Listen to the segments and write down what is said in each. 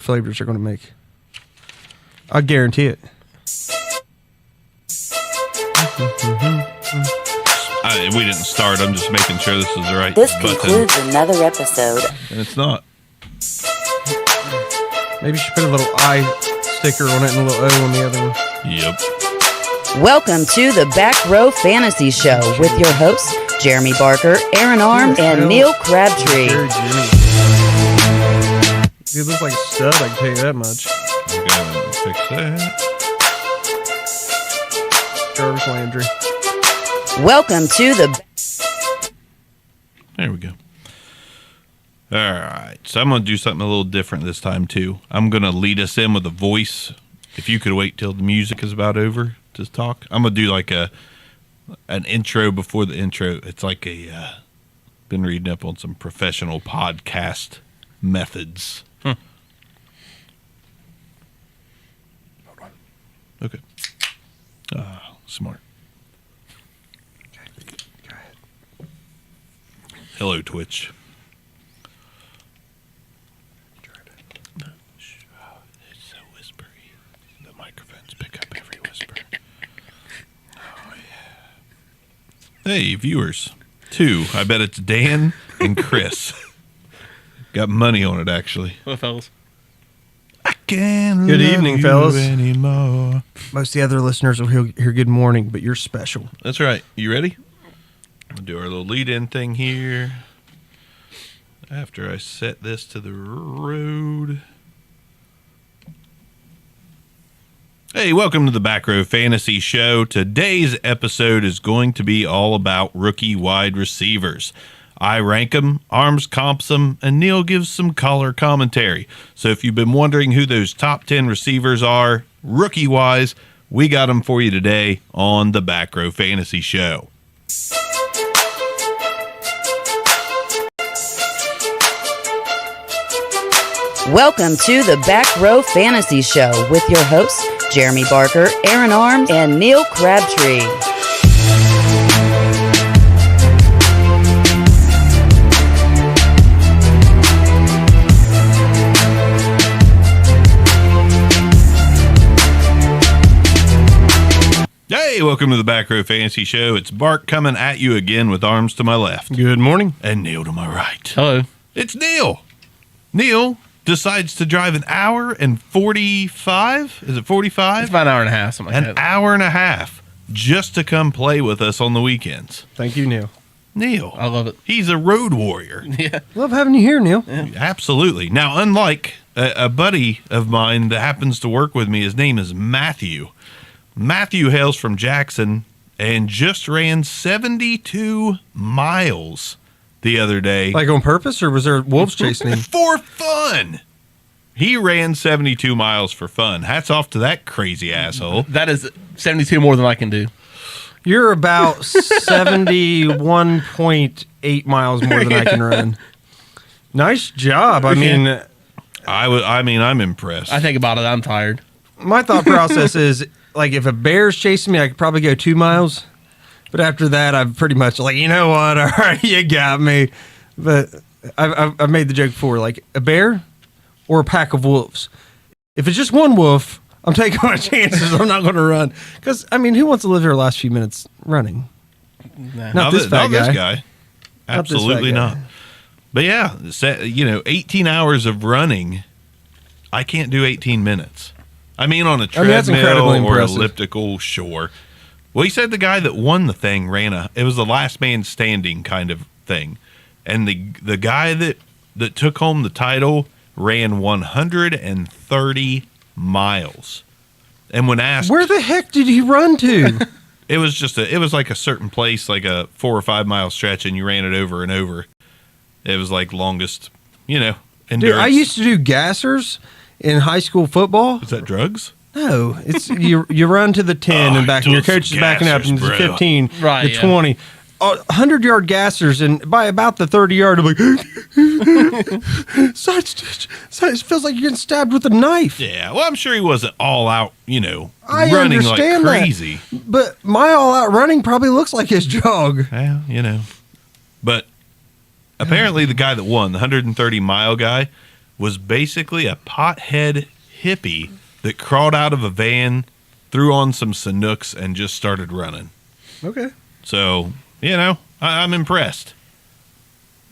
flavors are going to make. I guarantee it. We didn't start. I'm just making sure this is the right This button. concludes another episode. And it's not. Maybe you should put a little I sticker on it and a little O on the other one. Yep. Welcome to the Back Row Fantasy Show with your hosts, Jeremy Barker, Aaron Arms, and Neil Crabtree. Jerry Jimmy. He looks like a stud, I can tell you that much. I'm gonna fix that. Jarvis Landry. Welcome to the... There we go. All right. So I'm going to do something a little different this time, too. I'm going to lead us in with a voice. If you could wait till the music is about over to talk. I'm going to do like an intro before the intro. It's like been reading up on some professional podcast methods. Hold on. Okay. Smart. Go ahead. Hello, Twitch. It's so whispery. The microphones pick up every whisper. Oh, yeah. Hey, viewers. 2. I bet it's Dan and Chris. Got money on it, actually. Hello, fellas. I can't Good love evening, you fellas. anymore. Most of the other listeners will hear good morning, but you're special. That's right. You ready? We'll do our little lead-in thing here. After I set this to the road. Hey, welcome to the Back Row Fantasy Show. Today's episode is going to be all about rookie wide receivers. I rank them, Arms comps them, and Neil gives some color commentary. So if you've been wondering who those top 10 receivers are, rookie-wise, we got them for you today on the Back Row Fantasy Show. Welcome to the Back Row Fantasy Show with your hosts, Jeremy Barker, Aaron Arms, and Neil Crabtree. Hey, welcome to the Back Row Fantasy Show. It's Bart coming at you again with Arms to my left. Good morning. And Neil to my right. Hello. It's Neil. Neil decides to drive an hour and 45? Is it 45? It's about an hour and a half, something like An that. hour and a half just to come play with us on the weekends. Thank you, Neil. Neil. I love it. He's a road warrior. Yeah. Love having you here, Neil. Absolutely. Now, unlike a buddy of mine that happens to work with me, his name is Matthew. Matthew hails from Jackson and just ran 72 miles the other day. Like on purpose, or was there wolves chasing him? For fun. He ran 72 miles for fun. Hats off to that crazy asshole. That is 72 more than I can do. You're about 71.8 miles more than I can run. Nice job. I mean, I'm impressed. I think about it, I'm tired. my thought process is like if a bear's chasing me, I could probably go 2 miles. But after that, I'm pretty much like, you know what? All right, you got me. But I've made the joke before, like a bear or a pack of wolves. If it's just one wolf, I'm taking my chances. I'm not going to run. Because, I mean, who wants to live their last few minutes running? Nah. Not this fat This guy. guy. Absolutely Not this fat not. But yeah, 18 hours of running, I can't do 18 minutes. I mean, on a that's incredibly treadmill or impressive. elliptical, sure. Well, he said the guy that won the thing it was the last man standing kind of thing. And the guy that took home the title ran 130 miles. And when asked, Where the heck did he run to? it was like a certain place, like a 4 or 5 mile stretch, and you ran it over and over. It was like longest, endurance. Dude, I used to do gassers in high school football. Is that drugs? No, it's you run to the 10 and back, and your coach is backing up, and gassers, it's bro. 15, Right, the yeah. 20. 100-yard gassers, and by about the 30-yard, I'm like, side stitch. It feels like you're getting stabbed with a knife. Yeah, well, I'm sure he wasn't all out, I running like understand that. crazy. But my all-out running probably looks like his jog. Well, But apparently the guy that won, the 130-mile guy, was basically a pothead hippie that crawled out of a van, threw on some Sanooks, and just started running. Okay. So, I'm impressed.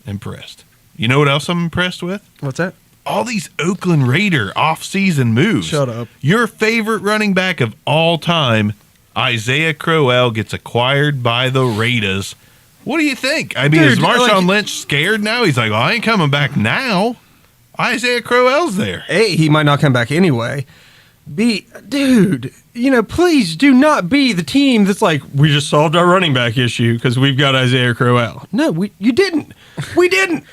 Impressed. You know what else I'm impressed with? What's that? All these Oakland Raider off-season moves. Shut up. Your favorite running back of all time, Isaiah Crowell, gets acquired by the Raiders. What do you think? I mean, Dude, is Marshawn like- Lynch scared now? He's like, well, I ain't coming back now. Isaiah Crowell's there. A, he might not come back anyway. B, dude, please do not be the team that's like, we just solved our running back issue because we've got Isaiah Crowell. No, you didn't. We didn't.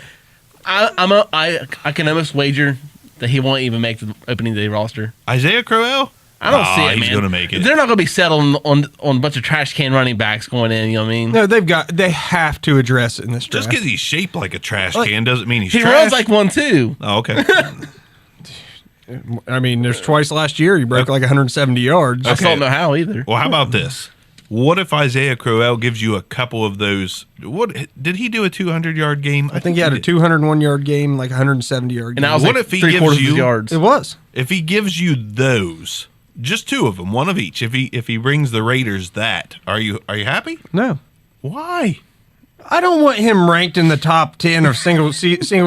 I can almost wager that he won't even make the opening day roster. Isaiah Crowell? I don't see it, He's man. going to make it. They're not going to be settled on a bunch of trash can running backs going in. You know what I mean? No, they have to address it in this draft. Just because he's shaped like a trash Like, can doesn't mean he's He trash. runs like one too. Oh, okay. I mean, there's twice last year he broke like 170 yards. I still don't know how either. Well, how about this? What if Isaiah Crowell gives you a couple of those? What did he do a 200-yard game? I think he had a 201-yard game, like 170-yard game. And I was What like if he 3/4 gives of his you- yards. It was. If he gives you those, just two of them, one of each. If he brings the Raiders that, are you happy? No. Why? I don't want him ranked in the top 10 of single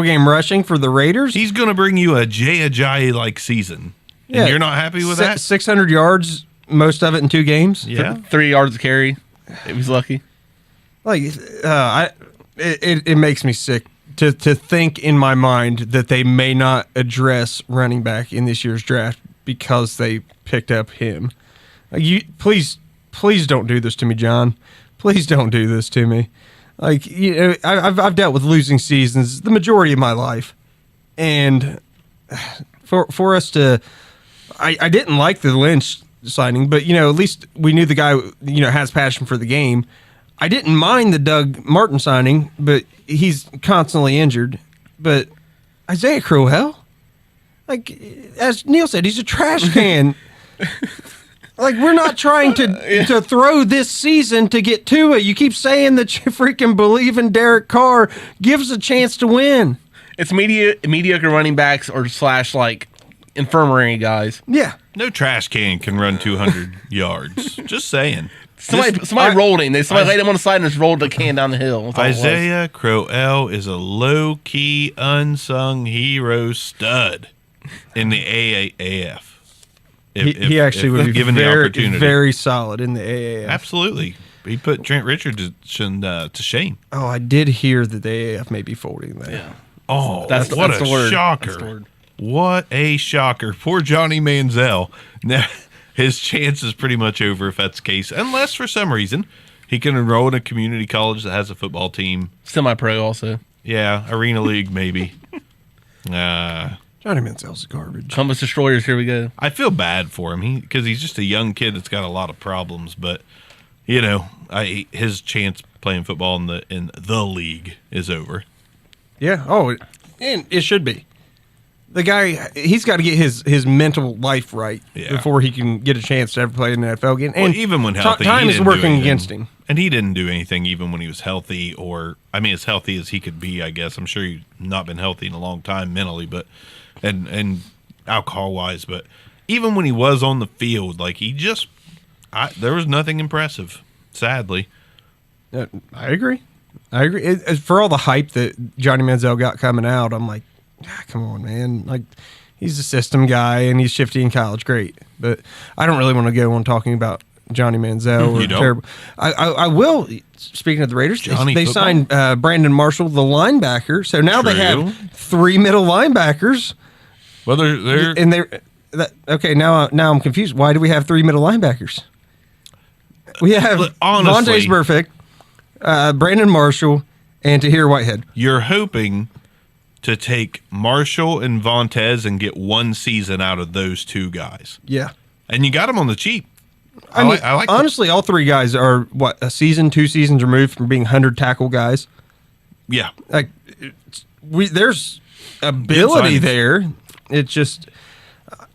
game rushing for the Raiders. He's going to bring you a Jay Ajayi like season, and you're not happy with that? 600 yards, most of it in 2 games. Yeah. 3 yards to carry. If he's lucky. Like, it makes me sick to think in my mind that they may not address running back in this year's draft because they picked up him. Please don't do this to me, John. Please don't do this to me. Like, I've dealt with losing seasons the majority of my life, and for us to, I didn't like the Lynch signing, but at least we knew the guy has passion for the game. I didn't mind the Doug Martin signing, but he's constantly injured. But Isaiah Crowell, like as Neil said, he's a trash can. Like, we're not trying to throw this season to get Tua. You keep saying that you freaking believe in Derek Carr. Give us a chance to win. It's mediocre running backs or / like infirmary guys. Yeah. No trash can can run 200 yards. Just saying. Somebody rolled him. Somebody laid him on the side and just rolled the can down the hill. That's all it was. Isaiah Crowell is a low-key, unsung hero stud in the AAF. He actually would be given the opportunity. very solid in the AAF. Absolutely. He put Trent Richardson to shame. Oh, I did hear that the AAF may be folding that. Yeah. Oh, That's that's the what a word. shocker. That's the word. What a shocker. Poor Johnny Manziel. Now, his chance is pretty much over if that's the case, unless for some reason he can enroll in a community college that has a football team. Semi-pro also. Yeah, Arena League maybe. Johnny Manziel's garbage. Columbus Destroyers, here we go. I feel bad for him because he's just a young kid that's got a lot of problems. But his chance playing football in the league is over. Yeah. Oh, and it should be. The guy, he's got to get his mental life right before he can get a chance to ever play in the NFL again. And Well, even when healthy, time he is didn't do working anything. against him. And he didn't do anything even when he was healthy, as healthy as he could be, I guess. I'm sure he's not been healthy in a long time mentally, but and alcohol wise, but even when he was on the field, like there was nothing impressive, sadly. I agree. For all the hype that Johnny Manziel got coming out, I'm like, come on, man. Like, he's a system guy and he's shifty in college. Great. But I don't really want to go on talking about Johnny Manziel. You don't? Terrible. I will, speaking of the Raiders, they football? signed Brandon Marshall, the linebacker. So now they True. have 3 middle linebackers. Well, they're And okay, now I'm confused. Why do we have 3 middle linebackers? We have Look, honestly- Vontaze Burfict, Brandon Marshall, and Tahir Whitehead. you're hoping to take Marshall and Vontez and get one season out of those two guys, Yeah. and you got them on the cheap. I mean, I like honestly, all 3 guys are a season, 2 seasons removed from being 100 tackle guys. Yeah, Like, there's ability signings. there. It's just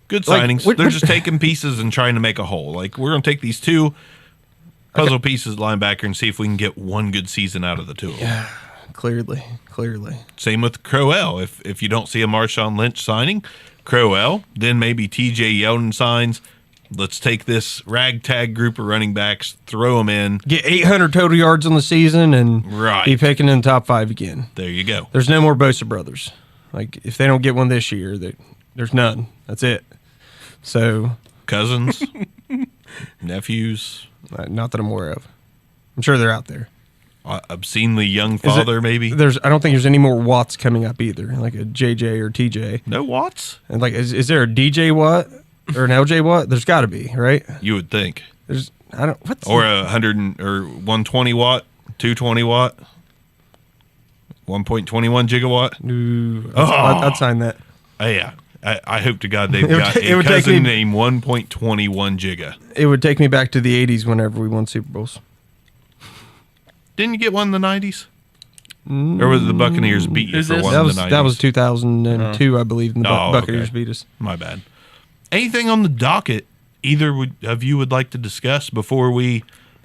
good Like, signings. what- They're just taking pieces and trying to make a whole. Like, we're going to take these 2 puzzle pieces linebacker and see if we can get one good season out of the 2 of them. clearly. Same with Crowell. If you don't see a Marshawn Lynch signing, Crowell, then maybe TJ Yeldon signs. Let's take this ragtag group of running backs, throw them in. Get 800 total yards on the season and Right. be picking in the top 5 again. There you go. There's no more Bosa brothers. Like, if they don't get one this year, there's none. That's it. So, Cousins, nephews, not that I'm aware of. I'm sure they're out there. obscenely young father, maybe. I don't think there's any more Watts coming up either, like a JJ or TJ. No Watts? And like, is there a DJ Watt or an LJ Watt? There's got to be, right? You would think. Or a 120 watt, 220 watt, 1.21 gigawatt. Ooh, I'd sign that. Yeah. I hope to God they've got it a would take cousin me- named 1.21 giga. It would take me back to the 80s whenever we won Super Bowls. Didn't you get one in the 90s? Or was it the Buccaneers beat you Is for this- one That in was the 90s? that was 2002, I believe, and the Buccaneers okay. beat us. My bad. Anything on the docket either of you would like to discuss before we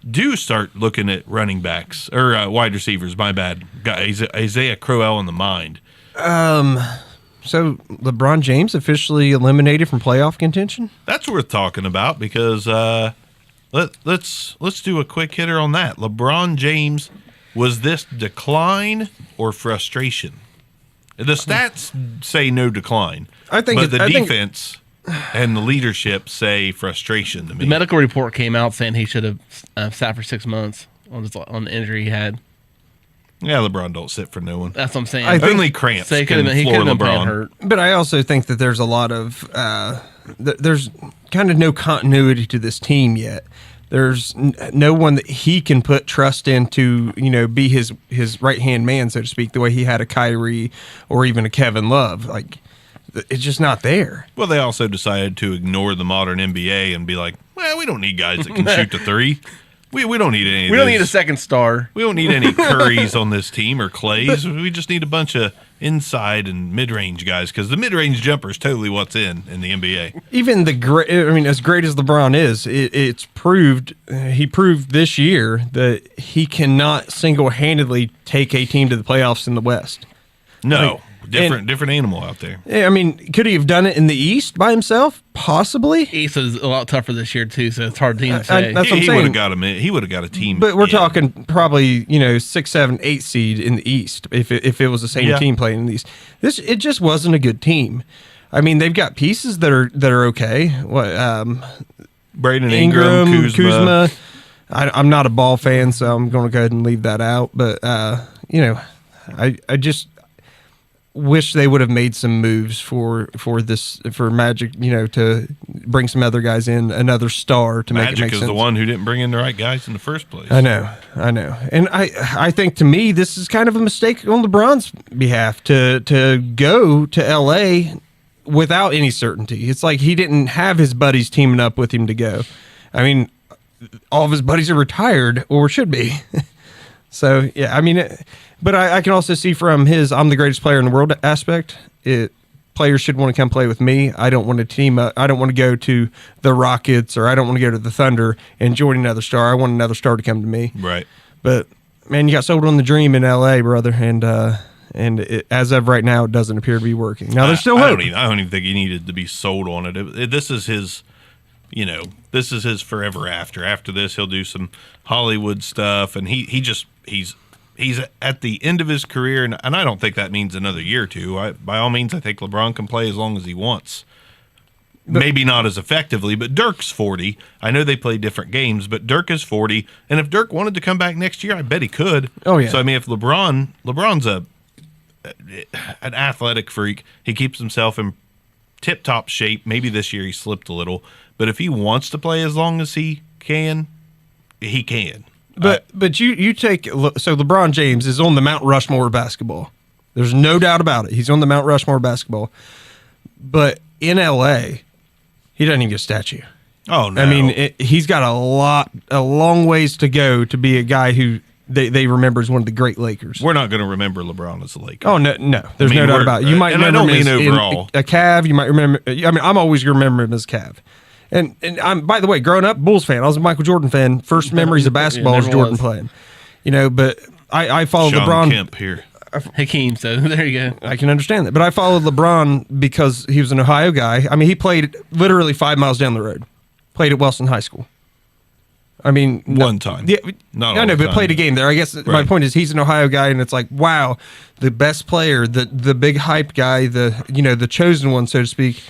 do start looking at running backs or wide receivers? My bad. Got Isaiah Crowell in the mind. So LeBron James officially eliminated from playoff contention? That's worth talking about because let's do a quick hitter on that. LeBron James, was this decline or frustration? The stats say no decline. I think but the I think- defense and the leadership say frustration to me. The medical report came out saying he should have sat for 6 months on the injury he had. Yeah, LeBron don't sit for no one. That's what I'm saying. I think- Only cramps So he could can have been, floor playing LeBron. hurt. But I also think that there's a lot of there's kind of no continuity to this team yet. There's no one that he can put trust in to, be his right hand man, so to speak, the way he had a Kyrie or even a Kevin Love. Like, it's just not there. Well, they also decided to ignore the modern NBA and be like, well, we don't need guys that can shoot the three. We don't need any. We don't need a those. second star. We don't need any Currys on this team or Clays. We just need a bunch of inside and mid-range guys because the mid-range jumper is totally what's in the NBA. Even as great as LeBron is, it's proved. He proved this year that he cannot single-handedly take a team to the playoffs in the West. No, Like, different animal out there. I mean, could he have done it in the East by himself? Possibly. East is a lot tougher this year too, so it's hard to even say. That's what I'm He saying. would have got him. He would have got a team. But we're in. talking probably 6, 7, 8 seed in the East if it was the same Yeah. team playing in the East. It just wasn't a good team. I mean, they've got pieces that are okay. What Brandon Ingram, Kuzma. I'm not a ball fan, so I'm going to go ahead and leave that out. But I just wish they would have made some moves for Magic, to bring some other guys in, another star to make it Magic make is sense. the one who didn't bring in the right guys in the first place. I know, and I think to me this is kind of a mistake on LeBron's behalf to go to LA without any certainty. It's like he didn't have his buddies teaming up with him to go. I mean, all of his buddies are retired or should be. So yeah, I mean, but I can also see from his "I'm the greatest player in the world" aspect. Players should want to come play with me. I don't want to team up. I don't want to go to the Rockets or I don't want to go to the Thunder and join another star. I want another star to come to me. Right. But man, you got sold on the dream in LA, brother, and as of right now, it doesn't appear to be working. Now there's still hope. I don't even think he needed to be sold on it. This is his. This is his forever after. After this, he'll do some Hollywood stuff, and he's at the end of his career, and I don't think that means another year or two. By all means, I think LeBron can play as long as he wants. Maybe not as effectively, but Dirk's 40. I know they play different games, but Dirk is 40, and if Dirk wanted to come back next year, I bet he could. Oh, yeah. So I mean, if LeBron's an athletic freak, he keeps himself in tip-top shape. Maybe this year he slipped a little, but if he wants to play as long as he can, he can. But you take so LeBron James is on the Mount Rushmore of basketball. There's no doubt about it. He's on the Mount Rushmore of basketball. But in LA, he doesn't even get a statue. Oh no! I mean, he's got a long ways to go to be a guy who they remember as one of the great Lakers. We're not going to remember LeBron as a Laker. Oh no, there's no doubt about it. You might and I remember don't him mean as overall. a Cav. You might remember. I mean, I'm always going to remember him as Cav. And I'm, by the way, growing up, Bulls fan. I was a Michael Jordan fan. First memories of basketball was never Jordan was. playing. But I follow Sean LeBron. Kemp here. Hakeem. So there you go. I can understand that, but I followed LeBron because he was an Ohio guy. I mean, he played literally 5 miles down the road. Played at Wellston High School. I mean, One time. Yeah, Not I all know, the but time. played a game there. I guess my Right. point is he's an Ohio guy, and it's like, wow, the best player, the big hype guy, the chosen one, so to speak,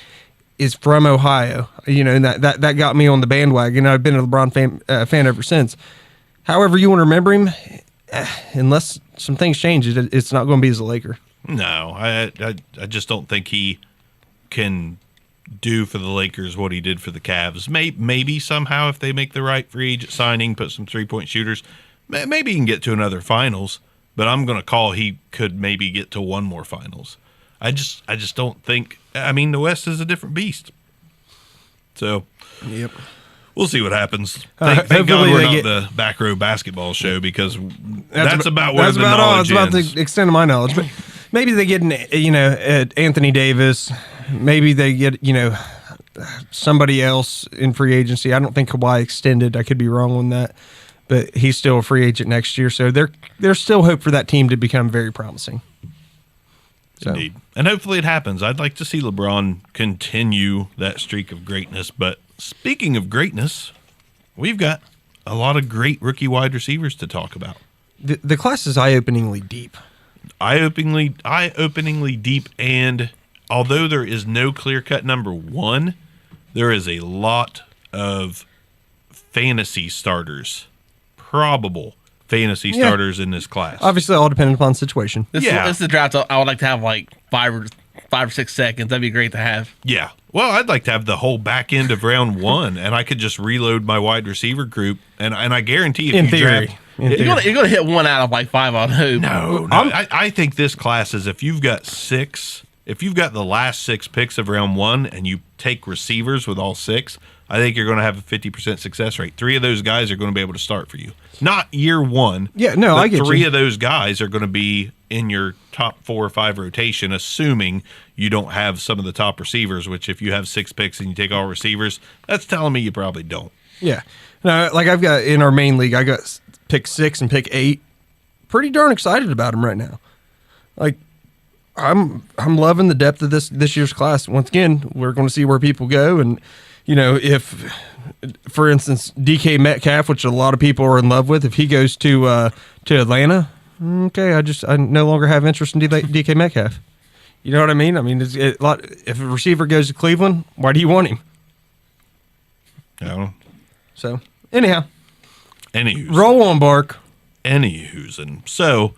is from Ohio. And that got me on the bandwagon. I've been a LeBron fan ever since. However you want to remember him, unless some things change, it's not going to be as a Laker. No, I just don't think he can do for the Lakers what he did for the Cavs. Maybe somehow if they make the right free agent signing, put some 3-point shooters, maybe he can get to another finals. But I'm going to call he could maybe get to one more finals. I just don't think. I mean, the West is a different beast. So Yep. we'll see what happens. Thank God hopefully we're they not get- the back row basketball show because that's about where that's the about all. knowledge That's about ends. the extent of my knowledge. But maybe they get Anthony Davis. Maybe they get somebody else in free agency. I don't think Kawhi extended. I could be wrong on that, but he's still a free agent next year. So there's still hope for that team to become very promising. So. Indeed. And hopefully it happens. I'd like to see LeBron continue that streak of greatness. But speaking of greatness, we've got a lot of great rookie wide receivers to talk about. The class is eye-openingly deep. Eye-openingly deep. And although there is no clear-cut number one, there is a lot of fantasy starters, probable fantasy Yeah. starters in this class. Obviously, all dependent upon situation. This Yeah. is the draft I would like to have like 5 or 6 seconds. That'd be great to have. Yeah. Well, I'd like to have the whole back end of round one, and I could just reload my wide receiver group, and I guarantee if In you theory. draft, You're gonna hit one out of like 5 on hope. no, I think this class is if you've got the last 6 picks of round one, and you take receivers with all 6, I think you're going to have a 50% success rate. 3 of those guys are going to be able to start for you. Not year one. Yeah, no, but I get 3 you. of those guys are going to be in your top 4 or 5 rotation, assuming you don't have some of the top receivers, which if you have 6 picks and you take all receivers, that's telling me you probably don't. Yeah. No, like I've got in our main league, I got pick 6 and pick 8. Pretty darn excited about them right now. Like I'm loving the depth of this year's class. Once again, we're going to see where people go, and if, for instance, DK Metcalf, which a lot of people are in love with, if he goes to Atlanta, okay, I no longer have interest in DK Metcalf. You know what I mean? I mean, if a receiver goes to Cleveland, why do you want him? You know? So anyhow, Anywho. roll on, Bark. Anywho's. And so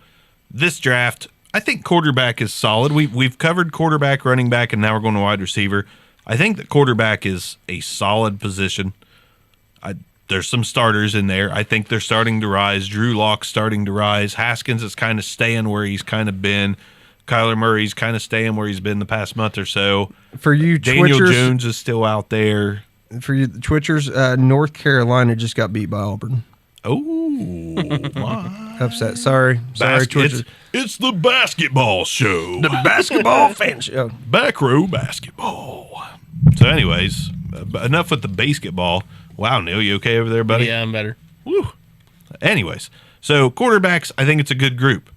this draft, I think quarterback is solid. We've covered quarterback, running back, and now we're going to wide receiver. I think that quarterback is a solid position. There's some starters in there. I think they're starting to rise. Drew Lock's starting to rise. Haskins is kind of staying where he's kind of been. Kyler Murray's kind of staying where he's been the past month or so. For you Daniel Twitchers, Jones is still out there. for you Twitchers, North Carolina just got beat by Auburn. Oh, my. Upset. Sorry, Twitchers. It's the basketball show. The basketball fan show. Back row basketball. So, anyways, enough with the basketball. Wow, Neil, you okay over there, buddy? Yeah, I'm better. Woo. Anyways, so quarterbacks, I think it's a good group.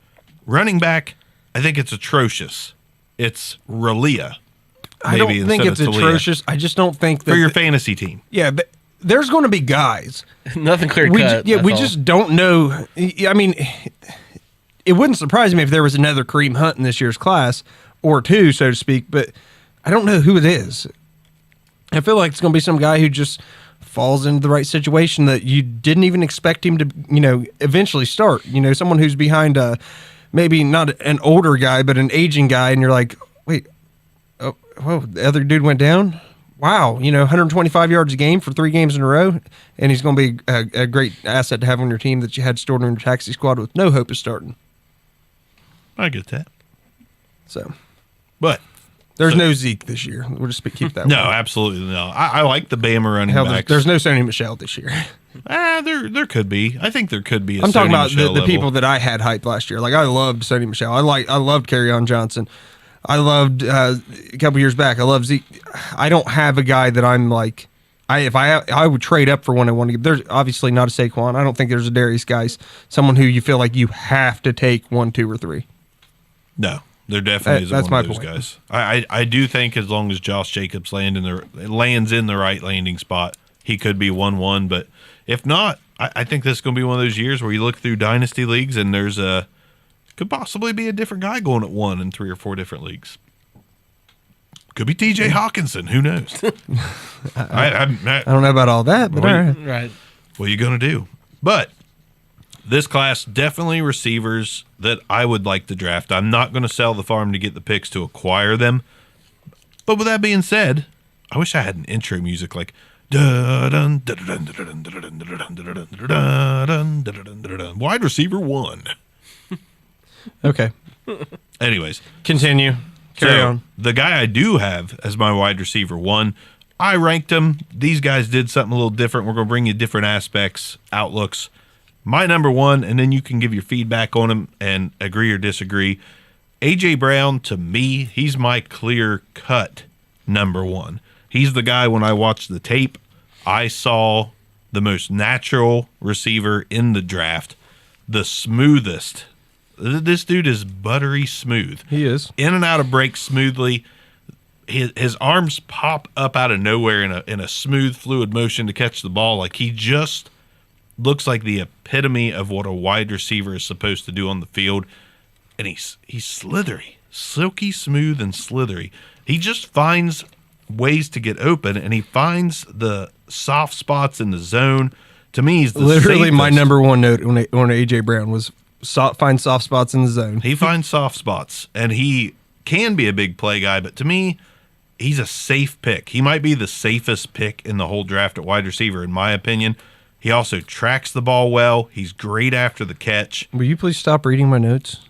Running back, I think it's atrocious. It's Ralia. I don't maybe think instead it's of Talia. atrocious. I just don't think that For your fantasy team. yeah, but there's going to be guys. Nothing clear We cut. ju- yeah, that's we all. just don't know. I mean, it wouldn't surprise me if there was another Kareem Hunt in this year's class or two, so to speak. But I don't know who it is. I feel like it's going to be some guy who just falls into the right situation that you didn't even expect him to, eventually start. Someone who's behind maybe not an older guy, but an aging guy, and you're like, wait, oh, whoa, the other dude went down? Wow, 125 yards a game for 3 games in a row, and he's going to be a great asset to have on your team that you had stored in your taxi squad with no hope of starting. I get that. So But there's no Zeke this year. We'll just keep that. no, way. absolutely no. I like the Bama running Hell, backs. there's no Sony Michelle this year. There could be. I think there could be. I'm talking about the level. people that I had hyped last year. Like I loved Sony Michelle. I loved Kerryon Johnson. I loved a couple years back. I love Zeke. I don't have a guy that I'm like I would trade up for one I want to get. There's obviously not a Saquon. I don't think there's a Darius guys. Someone who you feel like you have to take 1, 2, or 3. No, there definitely isn't That's one of my those point. guys. I do think as long as Josh Jacobs lands in the right landing spot, he could be 1-1. But if not, I think this is going to be one of those years where you look through dynasty leagues and could possibly be a different guy going at 1 in 3 or 4 different leagues. Could be T.J. Hawkinson. Who knows? I don't know about all that, but all right. Right. What are you going to do? But this class, definitely receivers that I would like to draft. I'm not going to sell the farm to get the picks to acquire them. But with that being said, I wish I had an intro music like wide receiver 1. Okay. Anyways, Continue. Carry so, on. the guy I do have as my wide receiver 1, I ranked him. These guys did something a little different. We're going to bring you different aspects, outlooks. My number 1, and then you can give your feedback on him and agree or disagree. A.J. Brown, to me, he's my clear-cut number 1. He's the guy, when I watched the tape, I saw the most natural receiver in the draft, the smoothest. This dude is buttery smooth. He is. In and out of breaks smoothly. His arms pop up out of nowhere in a smooth, fluid motion to catch the ball. Like, he just looks like the epitome of what a wide receiver is supposed to do on the field. And he's slithery, silky smooth and slithery. He just finds ways to get open, and he finds the soft spots in the zone. To me, he's the Literally my safest. number 1 note on A.J. Brown was find soft spots in the zone. He finds soft spots, and he can be a big play guy, but to me, he's a safe pick. He might be the safest pick in the whole draft at wide receiver, in my opinion. He also tracks the ball well. He's great after the catch. Will you please stop reading my notes?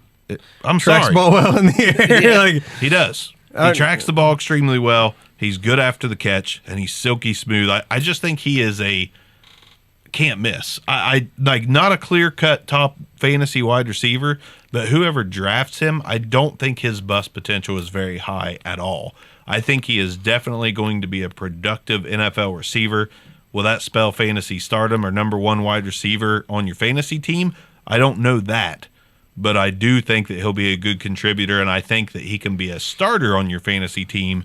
I'm Tracks sorry. ball well in the air. Like, He does. He tracks the ball extremely well. He's good after the catch, and he's silky smooth. I just think he is a can't miss. I like not a clear-cut top fantasy wide receiver, but whoever drafts him, I don't think his bust potential is very high at all. I think he is definitely going to be a productive NFL receiver. Will that spell fantasy stardom or number 1 wide receiver on your fantasy team? I don't know that, but I do think that he'll be a good contributor, and I think that he can be a starter on your fantasy team.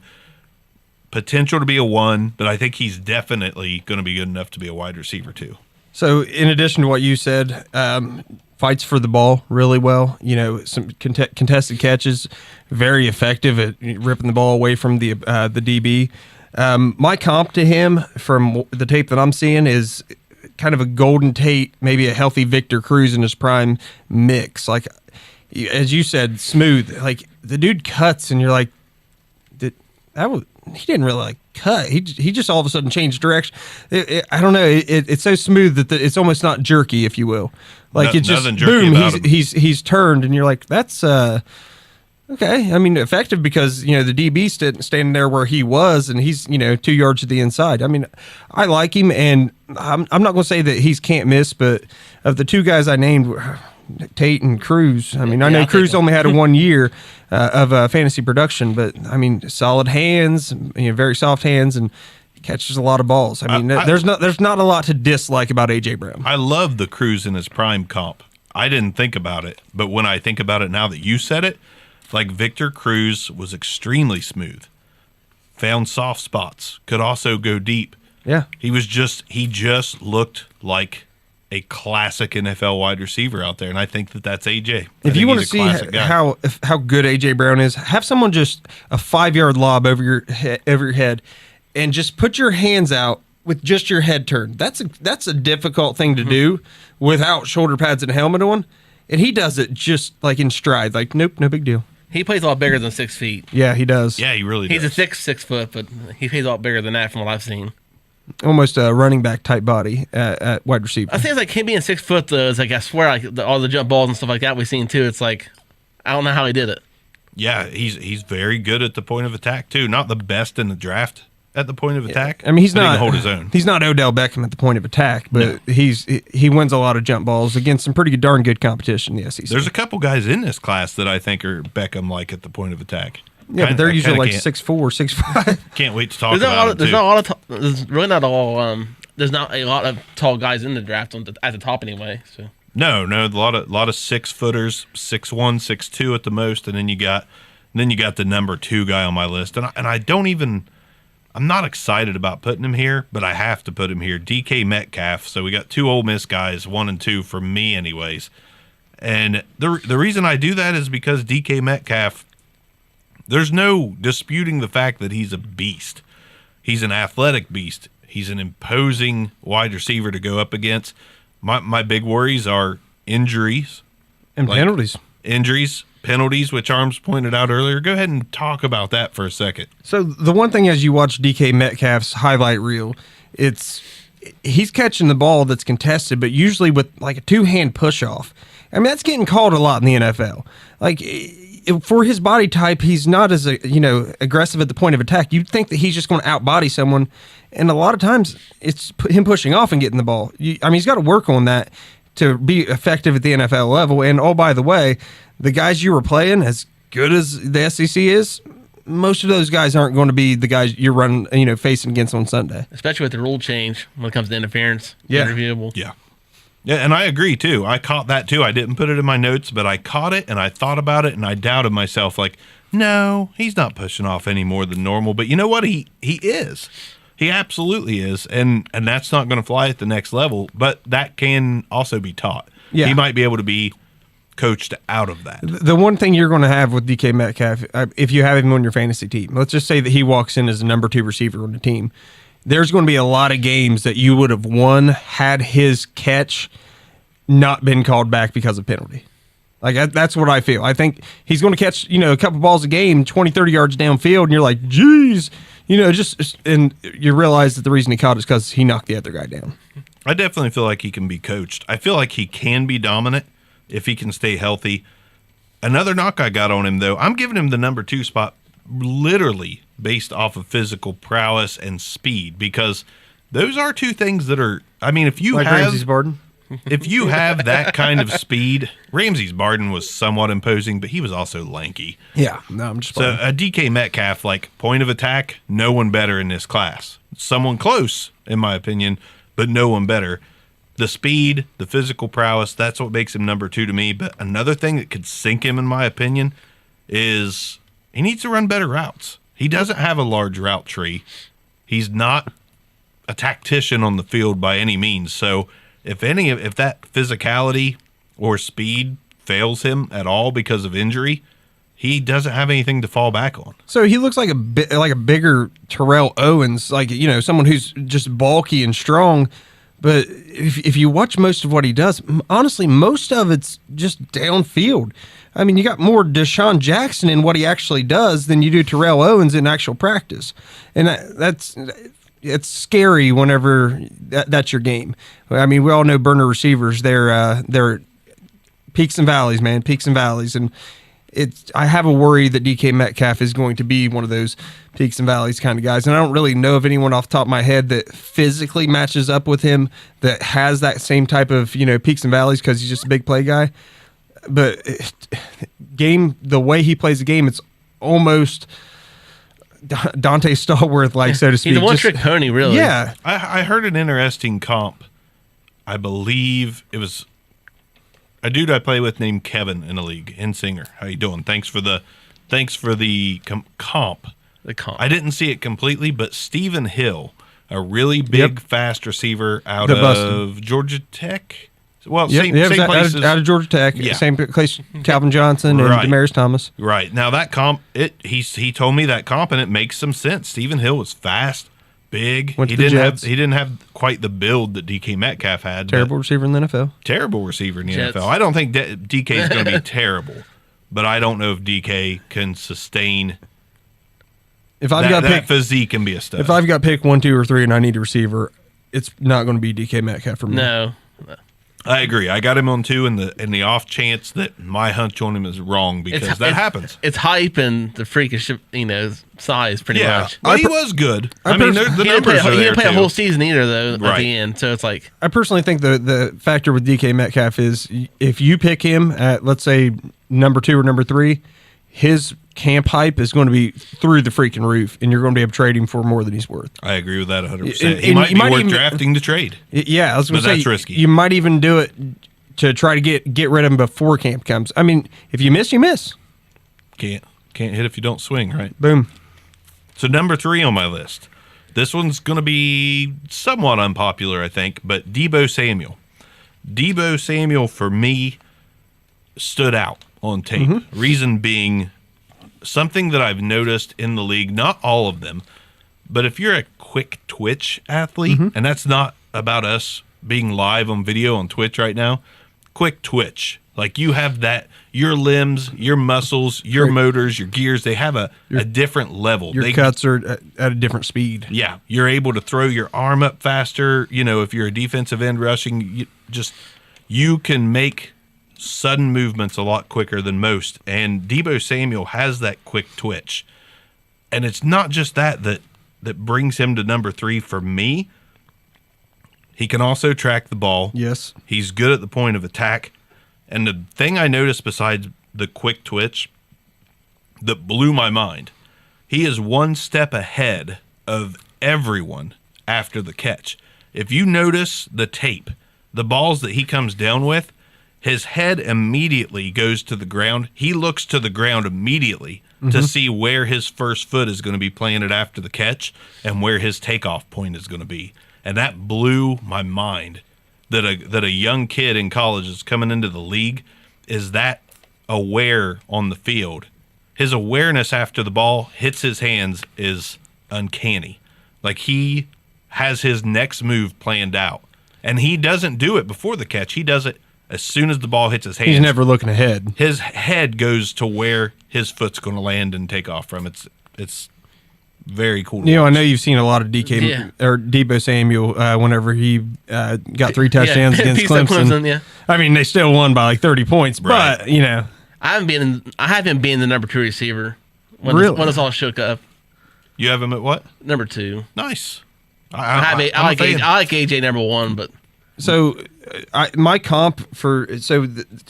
Potential to be a 1, but I think he's definitely going to be good enough to be a wide receiver too. So, in addition to what you said, fights for the ball really well. You know, some contested catches, very effective at ripping the ball away from the DB. My comp to him from the tape that I'm seeing is kind of a Golden Tate, maybe a healthy Victor Cruz in his prime mix. Like, as you said, smooth. Like, the dude cuts, and you're like, he didn't really like cut. He just all of a sudden changed direction. I don't know. It's so smooth that it's almost not jerky, if you will. Like, it's just Nothing jerky boom. about him. He's turned, and you're like, that's okay. I mean, effective because the DB standing there where he was, and he's 2 yards to the inside. I mean, I like him, and I'm not going to say that he's can't miss, but of the 2 guys I named, Tate and Cruz. I mean, I know I'll Cruz take him. only had a 1 year of fantasy production, but I mean, solid hands, very soft hands, and catches a lot of balls. I mean, there's not a lot to dislike about A.J. Brown. I love the Cruz in his prime comp. I didn't think about it, but when I think about it now that you said it, like Victor Cruz was extremely smooth, found soft spots, could also go deep. Yeah. He just looked like a classic NFL wide receiver out there, and I think that's AJ. If you want to see how good A.J. Brown is, have someone just a 5-yard lob over your head, and just put your hands out with just your head turned. That's a difficult thing to do without shoulder pads and a helmet on, and he does it just like in stride. Like, nope, no big deal. He plays a lot bigger than 6 feet. Yeah, he does. Yeah, he really He's does. a thick 6 foot, but he plays a lot bigger than that from what I've seen. Almost a running back type body at wide receiver. I think it's like him being 6 foot though. Is like I swear, like all the jump balls and stuff like that we've seen too. It's like I don't know how he did it. Yeah, he's very good at the point of attack too. Not the best in the draft at the point of attack. I mean, he's but he not can hold his own. He's not Odell Beckham at the point of attack, but he wins a lot of jump balls against some pretty darn good competition in the SEC. There's a couple guys in this class that I think are Beckham like at the point of attack. Yeah, but they're usually like 6'4", 6'5". Can't wait to talk about it. There's really not all. There's not a lot of tall guys in the draft at the top anyway. So No, a lot of 6 footers, 6'1", 6'2" at the most, and then you got the number 2 guy on my list, and I'm not excited about putting him here, but I have to put him here, DK Metcalf. So we got 2 Ole Miss guys, 1 and 2 for me, anyways. And the reason I do that is because DK Metcalf, there's no disputing the fact that he's a beast. He's an athletic beast. He's an imposing wide receiver to go up against. My big worries are injuries. And penalties. Penalties, which Arms pointed out earlier. Go ahead and talk about that for a second. So the one thing as you watch DK Metcalf's highlight reel, he's catching the ball that's contested, but usually with like a 2-hand push-off. I mean, that's getting called a lot in the NFL. Like, for his body type, he's not as aggressive at the point of attack. You'd think that he's just going to outbody someone, and a lot of times it's him pushing off and getting the ball. He's got to work on that to be effective at the NFL level. And oh, by the way, the guys you were playing, as good as the SEC is, most of those guys aren't going to be the guys you're running, facing against on Sunday. Especially with the rule change when it comes to interference, yeah. interviewable. Yeah. Yeah, and I agree, too. I caught that, too. I didn't put it in my notes, but I caught it, and I thought about it, and I doubted myself, like, no, he's not pushing off any more than normal. But you know what? He is. He absolutely is, and that's not going to fly at the next level, but that can also be taught. Yeah. He might be able to be coached out of that. The one thing you're going to have with DK Metcalf, if you have him on your fantasy team, let's just say that he walks in as the number 2 receiver on the team, there's going to be a lot of games that you would have won had his catch not been called back because of penalty. Like, that's what I feel. I think he's going to catch, a couple balls a game, 20, 30 yards downfield, and you're like, geez, and you realize that the reason he caught it is because he knocked the other guy down. I definitely feel like he can be coached. I feel like he can be dominant if he can stay healthy. Another knock I got on him, though, I'm giving him the number 2 spot literally based off of physical prowess and speed, because those are 2 things that are, if you like have Ramses Barden. If you have that kind of speed, Ramses Barden was somewhat imposing, but he was also lanky. Yeah, no, I'm just so a DK Metcalf, like point of attack, no one better in this class. Someone close, in my opinion, but no one better. The speed, the physical prowess, that's what makes him number 2 to me. But another thing that could sink him, in my opinion, is he needs to run better routes. He doesn't have a large route tree. He's not a tactician on the field by any means. So if that physicality or speed fails him at all because of injury, he doesn't have anything to fall back on. So he looks like a bigger Terrell Owens, like someone who's just bulky and strong. But if you watch most of what he does, honestly, most of it's just downfield. I mean, you got more Deshaun Jackson in what he actually does than you do Terrell Owens in actual practice, and it's scary whenever that's your game. I mean, we all know burner receivers. They're peaks and valleys, man, peaks and valleys. And I have a worry that DK Metcalf is going to be one of those peaks and valleys kind of guys. And I don't really know of anyone off the top of my head that physically matches up with him that has that same type of, peaks and valleys, because he's just a big play guy. But the way he plays the game, it's almost Dante Stallworth, like, so to speak. He's a one-trick pony, really. Yeah. I heard an interesting comp. I believe it was a dude I play with named Kevin in the league, Singer. How you doing? Thanks for the comp. The comp. I didn't see it completely, but Stephen Hill, a really big, fast receiver out of Georgia Tech. Well, same place out of Georgia Tech. Yeah. Same place Calvin Johnson and Demaryius Thomas. Right. Now that comp, he told me that comp, and it makes some sense. Stephen Hill was fast, big. He didn't have quite the build that DK Metcalf had. Terrible receiver in the NFL. Terrible receiver in the NFL. I don't think DK is going to be terrible, but I don't know if DK can sustain that physique and be a stud. If I've got pick 1, 2, or 3 and I need a receiver, it's not going to be DK Metcalf for me. No. I agree. I got him on 2 in the off chance that my hunch on him is wrong, because that happens. It's hype and the freakish, size pretty much. Well, he was good. I mean, the numbers are there, he didn't play too. a whole season either, though, at the end. So it's like, I personally think the factor with DK Metcalf is if you pick him at, let's say, number 2 or number 3, his camp hype is going to be through the freaking roof, and you're going to be able to trade him for more than he's worth. I agree with that 100%. And He might you be might worth even- drafting to trade. Yeah, I was going But to say that's risky. You might even do it to try to get rid of him before camp comes. I mean, if you miss, you miss. Can't hit if you don't swing, right? Boom. So number 3 on my list. This one's going to be somewhat unpopular, I think, but Deebo Samuel. Deebo Samuel, for me, stood out on tape. Mm-hmm. Reason being, something that I've noticed in the league, not all of them, but if you're a quick twitch athlete, Mm-hmm. and that's not about us being live on video on Twitch right now, quick twitch. Like you have that, your limbs, your muscles, your motors, your gears, they have a different level. Your cuts are at a different speed. Yeah, you're able to throw your arm up faster. You know, if you're a defensive end rushing, you can make sudden movements a lot quicker than most. And Deebo Samuel has that quick twitch. And it's not just that brings him to number 3 for me. He can also track the ball. Yes. He's good at the point of attack. And the thing I noticed besides the quick twitch that blew my mind, he is one step ahead of everyone after the catch. If you notice the tape, the balls that he comes down with, his head immediately goes to the ground. He looks to the ground immediately to see where his first foot is going to be planted after the catch and where his takeoff point is going to be. And that blew my mind. That a young kid in college is coming into the league is that aware on the field. His awareness after the ball hits his hands is uncanny. Like he has his next move planned out. And he doesn't do it before the catch. He does it as soon as the ball hits his hands. He's never looking ahead. His head goes to where his foot's going to land and take off from. It's very cool. To I watch. know you've seen a lot of Deebo Samuel whenever he got 3 touchdowns against Piece of Clemson. Yeah. I mean, they still won by like 30 points, Right. but I haven't been the number 2 receiver when Really? when it's all shook up. You have him at what? Number 2. Nice. I like AJ number 1, but so my comp for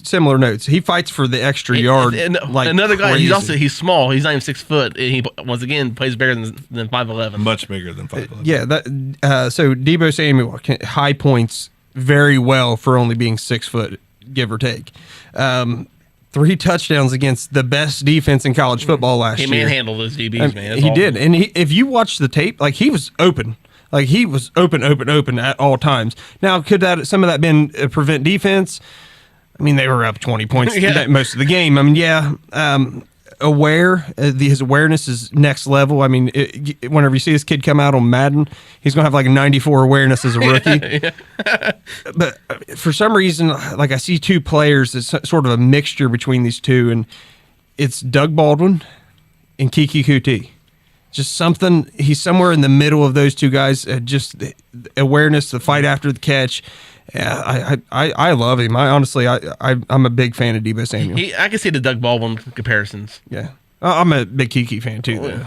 similar notes. He fights for the extra yard. And like another guy, crazy. he's small. He's not even 6 foot. And he once again plays bigger than 5'11". Much bigger than 5'11". Yeah, so Deebo Samuel high points very well for only being 6 foot, give or take. 3 touchdowns against the best defense in college football last He year. manhandled those DBs, man. He did, and if you watch the tape, like he was open. Like he was open at all times. Now, could some of that been prevent defense? I mean, they were up 20 points most of the game. I mean, his awareness is next level. I mean, whenever you see this kid come out on Madden, he's gonna have like a 94 awareness as a rookie. But for some reason, like I see 2 players, it's sort of a mixture between these 2, and it's Doug Baldwin and Kiki Kuti. Just something, he's somewhere in the middle of those 2 guys. Just the awareness, the fight after the catch. Yeah, I love him. I'm a big fan of Deebo Samuel. I can see the Doug Baldwin comparisons. Yeah, I'm a big Kiki fan too, though.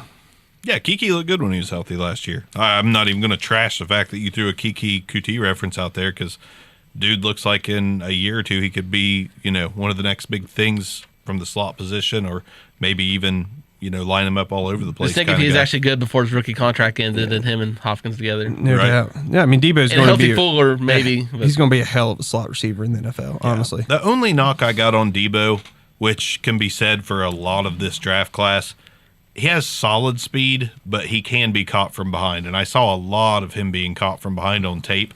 Yeah, Kiki looked good when he was healthy last year. I'm not even going to trash the fact that you threw a Kiki Kuti reference out there because dude looks like in a year or 2 he could be, one of the next big things from the slot position, or maybe even line him up all over the place. I think if he's actually good before his rookie contract ended, and him and Hopkins together. No Right. doubt. Yeah, I mean Deebo's And going to healthy be Fuller, maybe. he's going to be a hell of a slot receiver in the NFL. Honestly, The only knock I got on Deebo, which can be said for a lot of this draft class, he has solid speed, but he can be caught from behind. And I saw a lot of him being caught from behind on tape.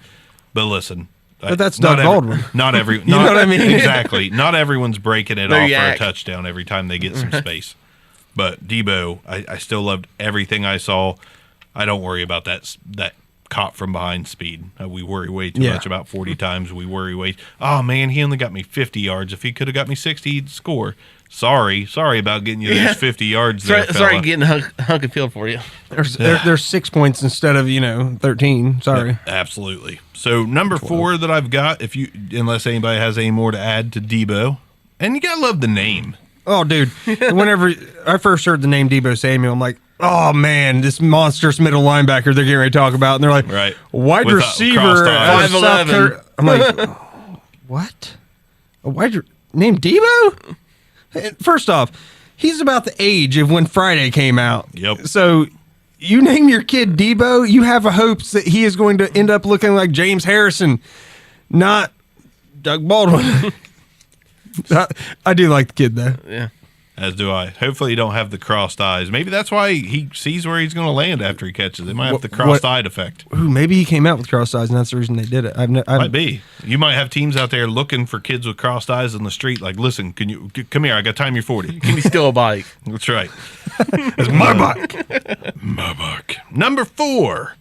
But listen. But that's Doug Baldwin. Not every. You know what I mean? Exactly. Not everyone's breaking it They're off yak. for a touchdown every time they get some space. But Deebo, I still loved everything I saw. I don't worry about that caught from behind speed. We worry way too much about 40 times. We worry way. Oh man, he only got me 50 yards. If he could have got me 60, he'd score. Sorry about getting you those 50 yards. Sorry, there, sorry fella. getting hunk and field for you. there's 6 points instead of 13. Sorry. Absolutely. So number 4 that I've got, unless anybody has any more to add to Deebo, and you gotta love the name. Oh, dude. Whenever I first heard the name Deebo Samuel, I'm like, oh, man, this monstrous middle linebacker they're getting ready to talk about. And they're like, Right. wide With receiver. crossed eyes. 5'11". I'm like, what? A named Deebo? First off, he's about the age of when Friday came out. Yep. So you name your kid Debo, you have a hopes that he is going to end up looking like James Harrison, not Doug Baldwin. I do like the kid, though. Yeah. As do I. Hopefully, you don't have the crossed eyes. Maybe that's why he sees where he's going to land after he catches. They might have the crossed-eyed effect. Ooh, maybe he came out with crossed eyes, and that's the reason they did it. Might be. You might have teams out there looking for kids with crossed eyes on the street. Like, listen, come here? I got time. You're 40. Can you steal a bike? That's right. It's my bike. My bike. Number 4.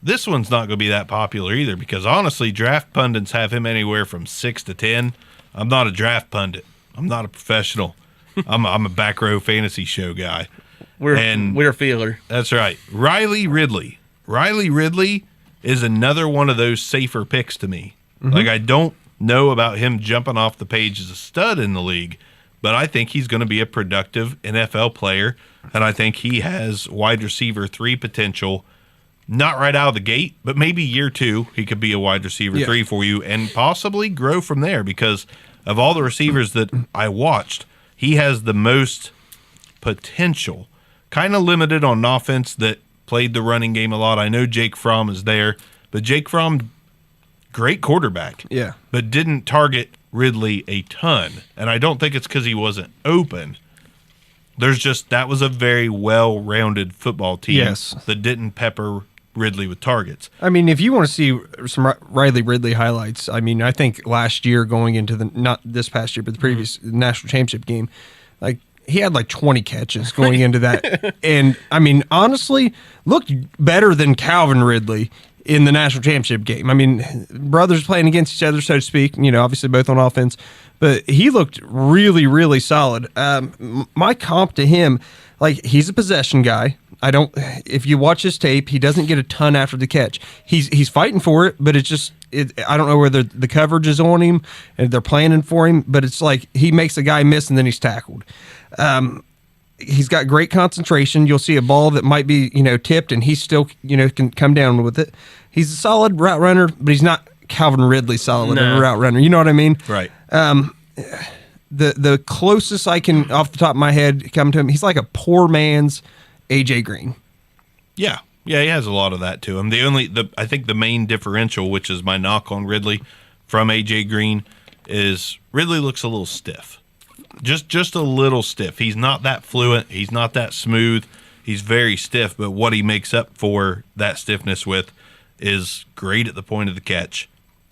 This one's not going to be that popular either because honestly, draft pundits have him anywhere from 6 to 10. I'm not a draft pundit. I'm not a professional. I'm a back row fantasy show guy. We're a feeler. That's right. Riley Ridley. Riley Ridley is another one of those safer picks to me. Like, I don't know about him jumping off the page as a stud in the league, but I think he's going to be a productive NFL player, and I think he has wide receiver 3 potential. Not right out of the gate, but maybe year 2 he could be a wide receiver 3 for you and possibly grow from there because of all the receivers that I watched, he has the most potential. Kind of limited on offense that played the running game a lot. I know Jake Fromm is there, but Jake Fromm, great quarterback. Yeah. But didn't target Ridley a ton. And I don't think it's because he wasn't open. That was a very well-rounded football team that didn't pepper Ridley with targets. I mean, if you want to see some Riley Ridley highlights, I mean, I think last year going into not this past year, but the previous national championship game, like he had like 20 catches going into that. And I mean, honestly, looked better than Calvin Ridley in the national championship game. I mean, brothers playing against each other, so to speak, obviously both on offense, but he looked really, really solid. My comp to him, like he's a possession guy. If you watch his tape, he doesn't get a ton after the catch. He's fighting for it, but it's just, I don't know whether the coverage is on him and they're planning for him, but it's like he makes a guy miss and then he's tackled. He's got great concentration. You'll see a ball that might be, tipped and he still, can come down with it. He's a solid route runner, but he's not Calvin Ridley solid route runner. You know what I mean? Right. The closest I can, off the top of my head, come to him, he's like a poor man's AJ Green. Yeah, he has a lot of that to him. I think the main differential, which is my knock on Ridley from AJ Green, is Ridley looks a little stiff. Just a little stiff. He's not that fluent. He's not that smooth. He's very stiff, but what he makes up for that stiffness with is great at the point of the catch,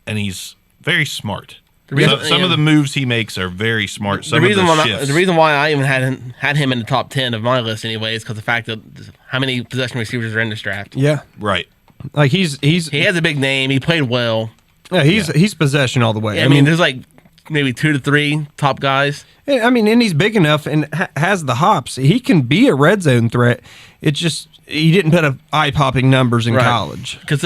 and he's very smart. Some of the moves he makes are very smart. The reason why I even had him in the top 10 of my list anyway is because the fact that how many possession receivers are in this draft. Yeah, right. Like he has a big name. He played well. Yeah, he's possession all the way. Yeah, I mean, there's like maybe 2 to 3 top guys. I mean, and he's big enough and has the hops. He can be a red zone threat. It's just he didn't put up eye-popping numbers in college. Because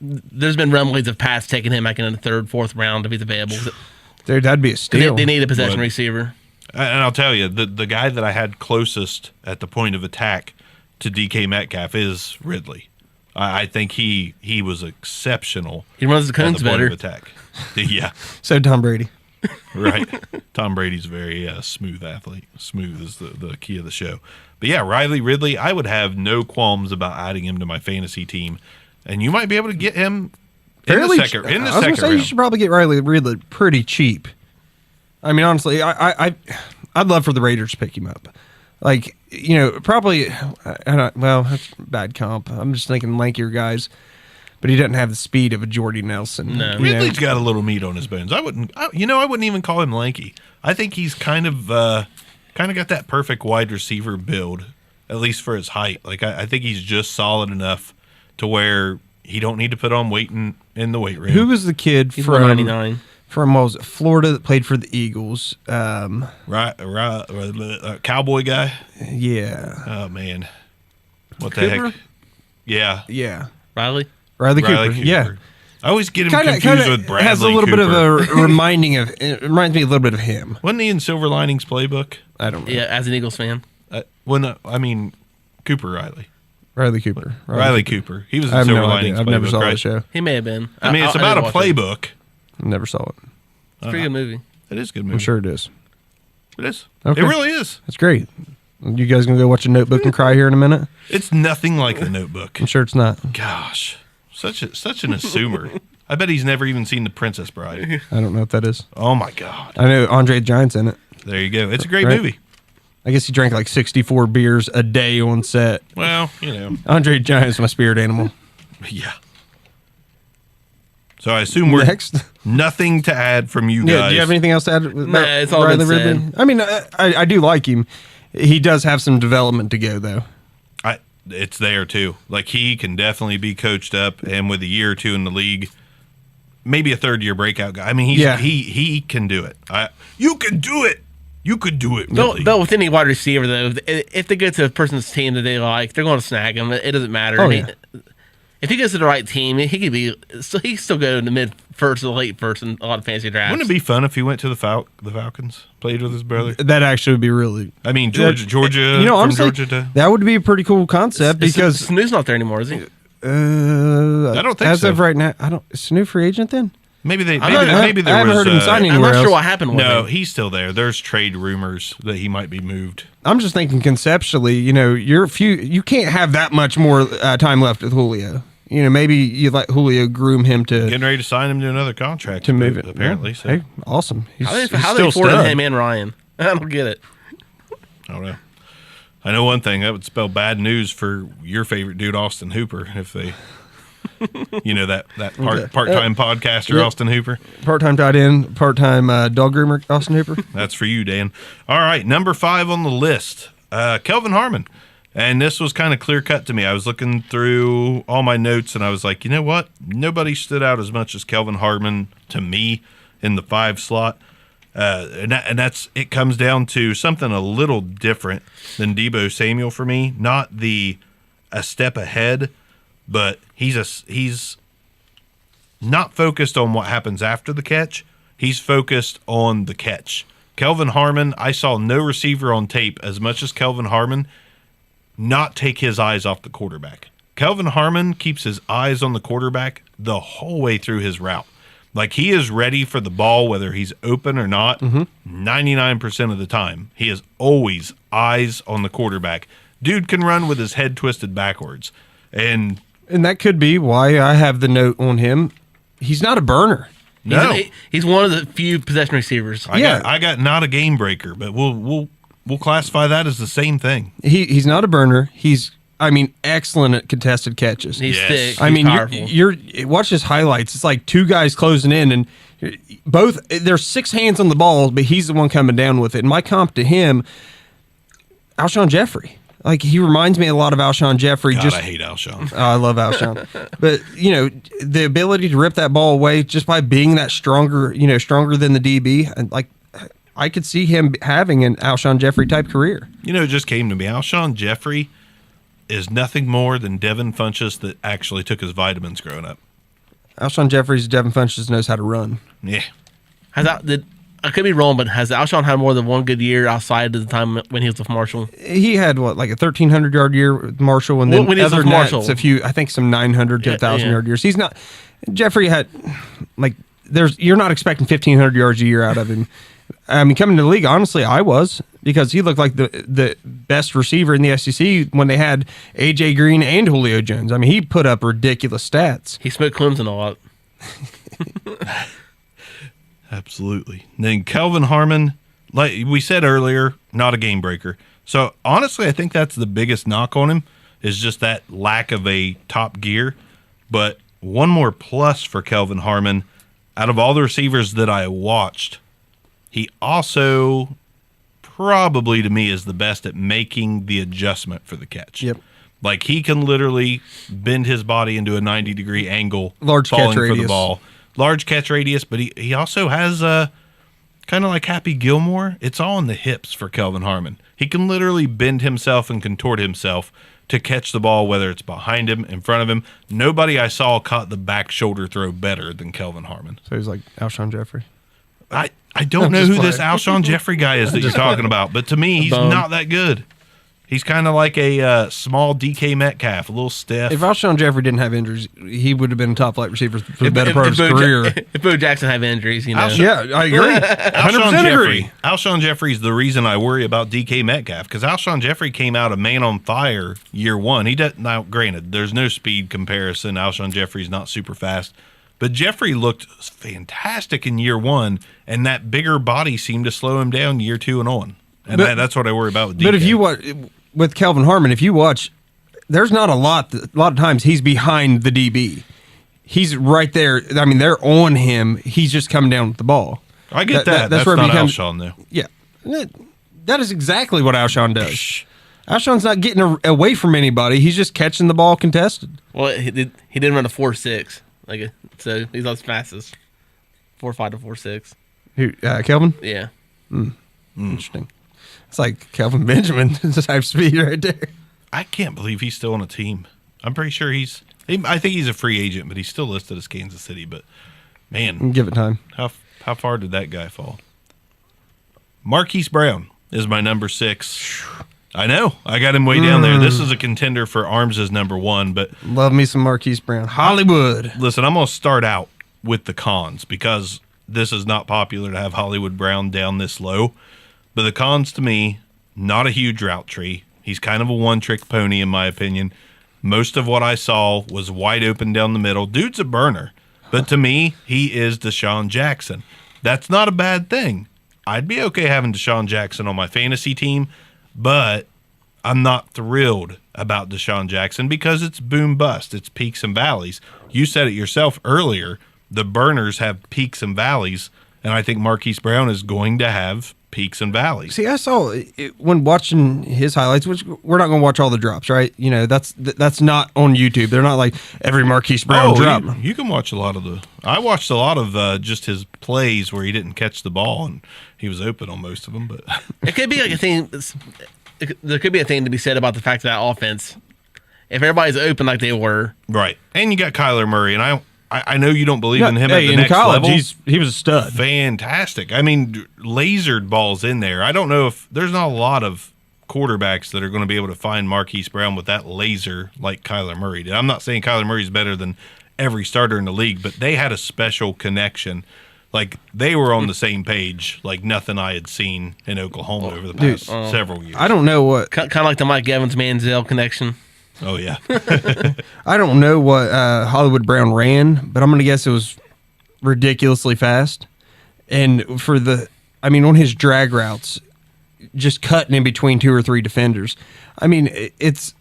there's been rumblings of Pats taking him like in the 3rd, 4th round if he's available. Dude, that'd be a steal. They need a possession receiver. And I'll tell you, the guy that I had closest at the point of attack to DK Metcalf is Ridley. I think he was exceptional. He runs the cones better. Attack. Yeah. So Tom Brady. Right. Tom Brady's a very smooth athlete. Smooth is the key of the show. But yeah, Riley Ridley, I would have no qualms about adding him to my fantasy team. And you might be able to get him in the second round. You should probably get Riley Ridley pretty cheap. I mean, honestly, I'd love for the Raiders to pick him up. Like, probably, that's bad comp. I'm just thinking lankier guys. But he doesn't have the speed of a Jordy Nelson. No. Ridley's got a little meat on his bones. I wouldn't even call him lanky. I think he's kind of got that perfect wide receiver build, at least for his height. Like I think he's just solid enough to where he don't need to put on weight in the weight room. Who was the kid from 199 from what was it, Florida that played for the Eagles? Cowboy guy. Yeah. Oh man, what Cooper? the heck? Yeah. Riley Cooper. Cooper. Yeah. I always get him confused with Bradley. Has a little bit of a reminding of. It reminds me a little bit of him. Wasn't he in Silver Linings Playbook? I don't know. Yeah, as an Eagles fan. Cooper Riley. Riley Cooper. Riley Cooper. He was in Silver Linings Playbook. I've never saw right? the show. He may have been. I mean, it's about a playbook. Never saw it. It's a pretty good movie. It is a good movie. I'm sure it is. It is. Okay. It really is. It's great. You guys gonna go watch a Notebook and cry here in a minute? It's nothing like The Notebook. I'm sure it's not. Gosh, such an assumer. I bet he's never even seen The Princess Bride. I don't know what that is. Oh my God. I know Andre the Giant's in it. There you go. It's a great Right. movie. I guess he drank like 64 beers a day on set. Well, you know. Andre the Giant's my spirit animal. Yeah. So I assume we're Next. nothing to add from you Yeah, guys. do you have anything else to add? Nah, it's all been said. I mean, I do like him. He does have some development to go, though. It's there too. Like he can definitely be coached up, and with a year or two in the league, maybe a third-year breakout guy. I mean, he can do it. You can do it. You could do it. Willie. But with any wide receiver, though, if they go to a person's team that they like, they're going to snag him. It doesn't matter. Oh, yeah. If he goes to the right team, he could be. So he can still go in the mid first or late first in a lot of fantasy drafts. Wouldn't it be fun if he went to the Falcons, played with his brother? That actually would be really. I mean, Georgia. You know, from honestly, Georgia to, that would be a pretty cool concept because Snoo's not there anymore, is he? I don't think as so. of right now, I don't. Is Sanu free agent then? maybe there I was. haven't heard him sign I'm anywhere not sure else. what happened with No, him. he's still there. There's trade rumors that he might be moved. I'm just thinking conceptually. You know, you can't have that much more time left with Julio. You know, maybe you let Julio groom him to Getting ready to sign him to another contract move it. apparently. Yeah. So Hey, awesome. How they still afforded stud. him and Ryan? I don't get it. I don't know. I know one thing that would spell bad news for your favorite dude, Austin Hooper, if they, that part-time podcaster, Yep. Austin Hooper. Part-time tight end, part-time dog groomer, Austin Hooper. That's for you, Dan. All right, number 5 on the list, Kelvin Harmon. And this was kind of clear-cut to me. I was looking through all my notes, and I was like, you know what? Nobody stood out as much as Kelvin Harmon to me in the 5 slot. And that's it comes down to something a little different than Deebo Samuel for me. Not a step ahead, but he's not focused on what happens after the catch. He's focused on the catch. Kelvin Harmon, I saw no receiver on tape as much as Kelvin Harmon not take his eyes off the quarterback. Kelvin Harmon keeps his eyes on the quarterback the whole way through his route. Like he is ready for the ball, whether he's open or not. 99% of the time, he is always eyes on the quarterback. Dude can run with his head twisted backwards. And that could be why I have the note on him. He's not a burner. no, He's one of the few possession receivers. I got not a game breaker, but we'll classify that as the same thing. He's not a burner. He's excellent at contested catches. He's Yes. thick. I He's mean, powerful. you're watch his highlights. It's like two guys closing in, and both there's 6 hands on the ball, but he's the one coming down with it. And my comp to him, Alshon Jeffrey. Like he reminds me a lot of Alshon Jeffrey. God, I hate Alshon. I love Alshon, but the ability to rip that ball away just by being that stronger than the DB, and like I could see him having an Alshon Jeffrey type career. It just came to me. Alshon Jeffrey is nothing more than Devin Funchess that actually took his vitamins growing up. Alshon Jeffrey's Devin Funchess knows how to run. Yeah. I could be wrong, but has Alshon had more than one good year outside of the time when he was with Marshall? He had like a 1,300-yard year with Marshall, and then When he was other with than that, Marshall. it's a few. I think some 900 to 1,000-yard years. He's not. Jeffrey had you're not expecting 1,500 yards a year out of him. I mean, coming to the league, honestly, I was, because he looked like the best receiver in the SEC when they had A.J. Green and Julio Jones. I mean, he put up ridiculous stats. He smoked Clemson a lot. Absolutely. And then Kelvin Harmon, like we said earlier, not a game breaker. So honestly, I think that's the biggest knock on him is just that lack of a top gear. But one more plus for Kelvin Harmon, out of all the receivers that I watched, he also probably to me is the best at making the adjustment for the catch. Yep. Like he can literally bend his body into a 90-degree angle, Large catch falling for the radius. ball. Large catch radius, but he also has kind of like Happy Gilmore. It's all in the hips for Kelvin Harmon. He can literally bend himself and contort himself to catch the ball, whether it's behind him, in front of him. Nobody I saw caught the back shoulder throw better than Kelvin Harmon. So he's like Alshon Jeffrey. I don't know just who this playing. Alshon Jeffrey guy is that you're talking about, but to me, he's Bum. not that good. He's kind of like a small DK Metcalf, a little stiff. If Alshon Jeffrey didn't have injuries, he would have been a top flight receiver for the better part of his Bo career. If Bo Jackson had injuries, Yeah, I agree. 100% agree. Alshon Jeffrey's the reason I worry about DK Metcalf, because Alshon Jeffrey came out a man on fire year one. He doesn't. Now, granted, there's no speed comparison. Alshon Jeffrey's not super fast, but Jeffrey looked fantastic in year one, and that bigger body seemed to slow him down year two and on. And that's what I worry about with DK. But if you watch with Kelvin Harmon, if you watch, there's not a lot of times he's behind the DB. He's right there. I mean, they're on him. He's just coming down with the ball. I get that. That's where it not becomes, Alshon, though. Yeah. That is exactly what Alshon does. Alshon's not getting away from anybody. He's just catching the ball contested. Well, he didn't run a 4.6, so he's not as fast as 4.5 to 4.6. Who, Kelvin? Yeah. Interesting. It's like Kelvin Benjamin type speed right there. I can't believe he's still on a team. I'm pretty sure I think he's a free agent, but he's still listed as Kansas City. But, man, Give it time. how far did that guy fall? Marquise Brown is my number 6. I know. I got him way down there. This is a contender for Arms as number 1. But Love me some Marquise Brown. Hollywood. listen, I'm going to start out with the cons because this is not popular to have Hollywood Brown down this low. But the cons to me, not a huge route tree. He's kind of a one-trick pony in my opinion. Most of what I saw was wide open down the middle. Dude's a burner. But to me, he is Deshaun Jackson. That's not a bad thing. I'd be okay having Deshaun Jackson on my fantasy team, but I'm not thrilled about Deshaun Jackson because it's boom bust. It's peaks and valleys. You said it yourself earlier. The burners have peaks and valleys, and I think Marquise Brown is going to have peaks and valleys. See, I saw it when watching his highlights, which we're not going to watch all the drops, right? You know, that's not on YouTube. They're not like every Marquise Brown drop. You can watch a lot of I watched a lot of just his plays where he didn't catch the ball, and he was open on most of them. But It could be like a thing. There could be a thing to be said about the fact that offense, if everybody's open like they were, right, and you got Kyler Murray, and I know you don't believe in him at the in next college, level. he was a stud. Fantastic. I mean, lasered balls in there. I don't know if there's not a lot of quarterbacks that are going to be able to find Marquise Brown with that laser like Kyler Murray did. I'm not saying Kyler Murray's better than every starter in the league, but they had a special connection. Like, they were on the same page like nothing I had seen in Oklahoma over the past several years. I don't know what kind of like the Mike Evans Manziel connection. Oh, yeah. I don't know what Hollywood Brown ran, but I'm going to guess it was ridiculously fast. And on his drag routes, just cutting in between 2 or 3 defenders. I mean, it's.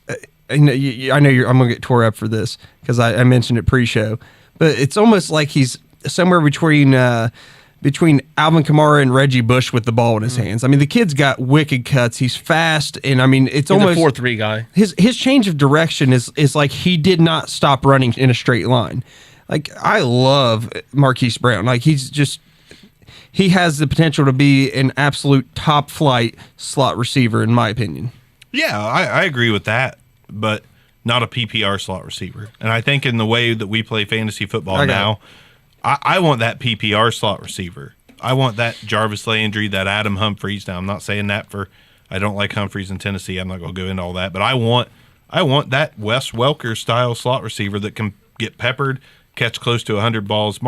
I know I'm going to get tore up for this because I mentioned it pre-show, but it's almost like he's somewhere between Alvin Kamara and Reggie Bush with the ball in his hands. I mean, the kid's got wicked cuts. He's fast, and I mean, it's He's almost a 4.3 guy. His change of direction is like he did not stop running in a straight line. Like, I love Marquise Brown. Like, he has the potential to be an absolute top flight slot receiver, in my opinion. Yeah, I agree with that, but not a PPR slot receiver. And I think in the way that we play fantasy football now, I want that PPR slot receiver. I want that Jarvis Landry, that Adam Humphries. Now, I'm not saying that I don't like Humphries in Tennessee. I'm not going to go into all that. But I want that Wes Welker style slot receiver that can get peppered, catch close to 100 balls.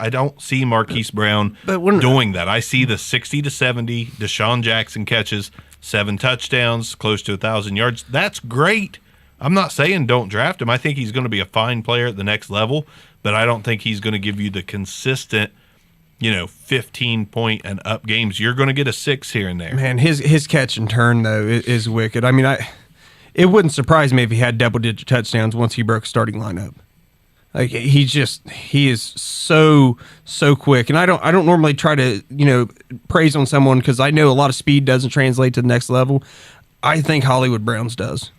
I don't see Marquise Brown doing that. I see the 60 to 70 Deshaun Jackson catches, 7 touchdowns, close to 1,000 yards. That's great. I'm not saying don't draft him. I think he's going to be a fine player at the next level, but I don't think he's going to give you the consistent, 15-point and up games. You're going to get a 6 here and there. Man, his catch and turn, though, is wicked. I mean, it wouldn't surprise me if he had double-digit touchdowns once he broke a starting lineup. Like, he is so quick. And I don't normally try to, praise on someone because I know a lot of speed doesn't translate to the next level. I think Hollywood Brown's does.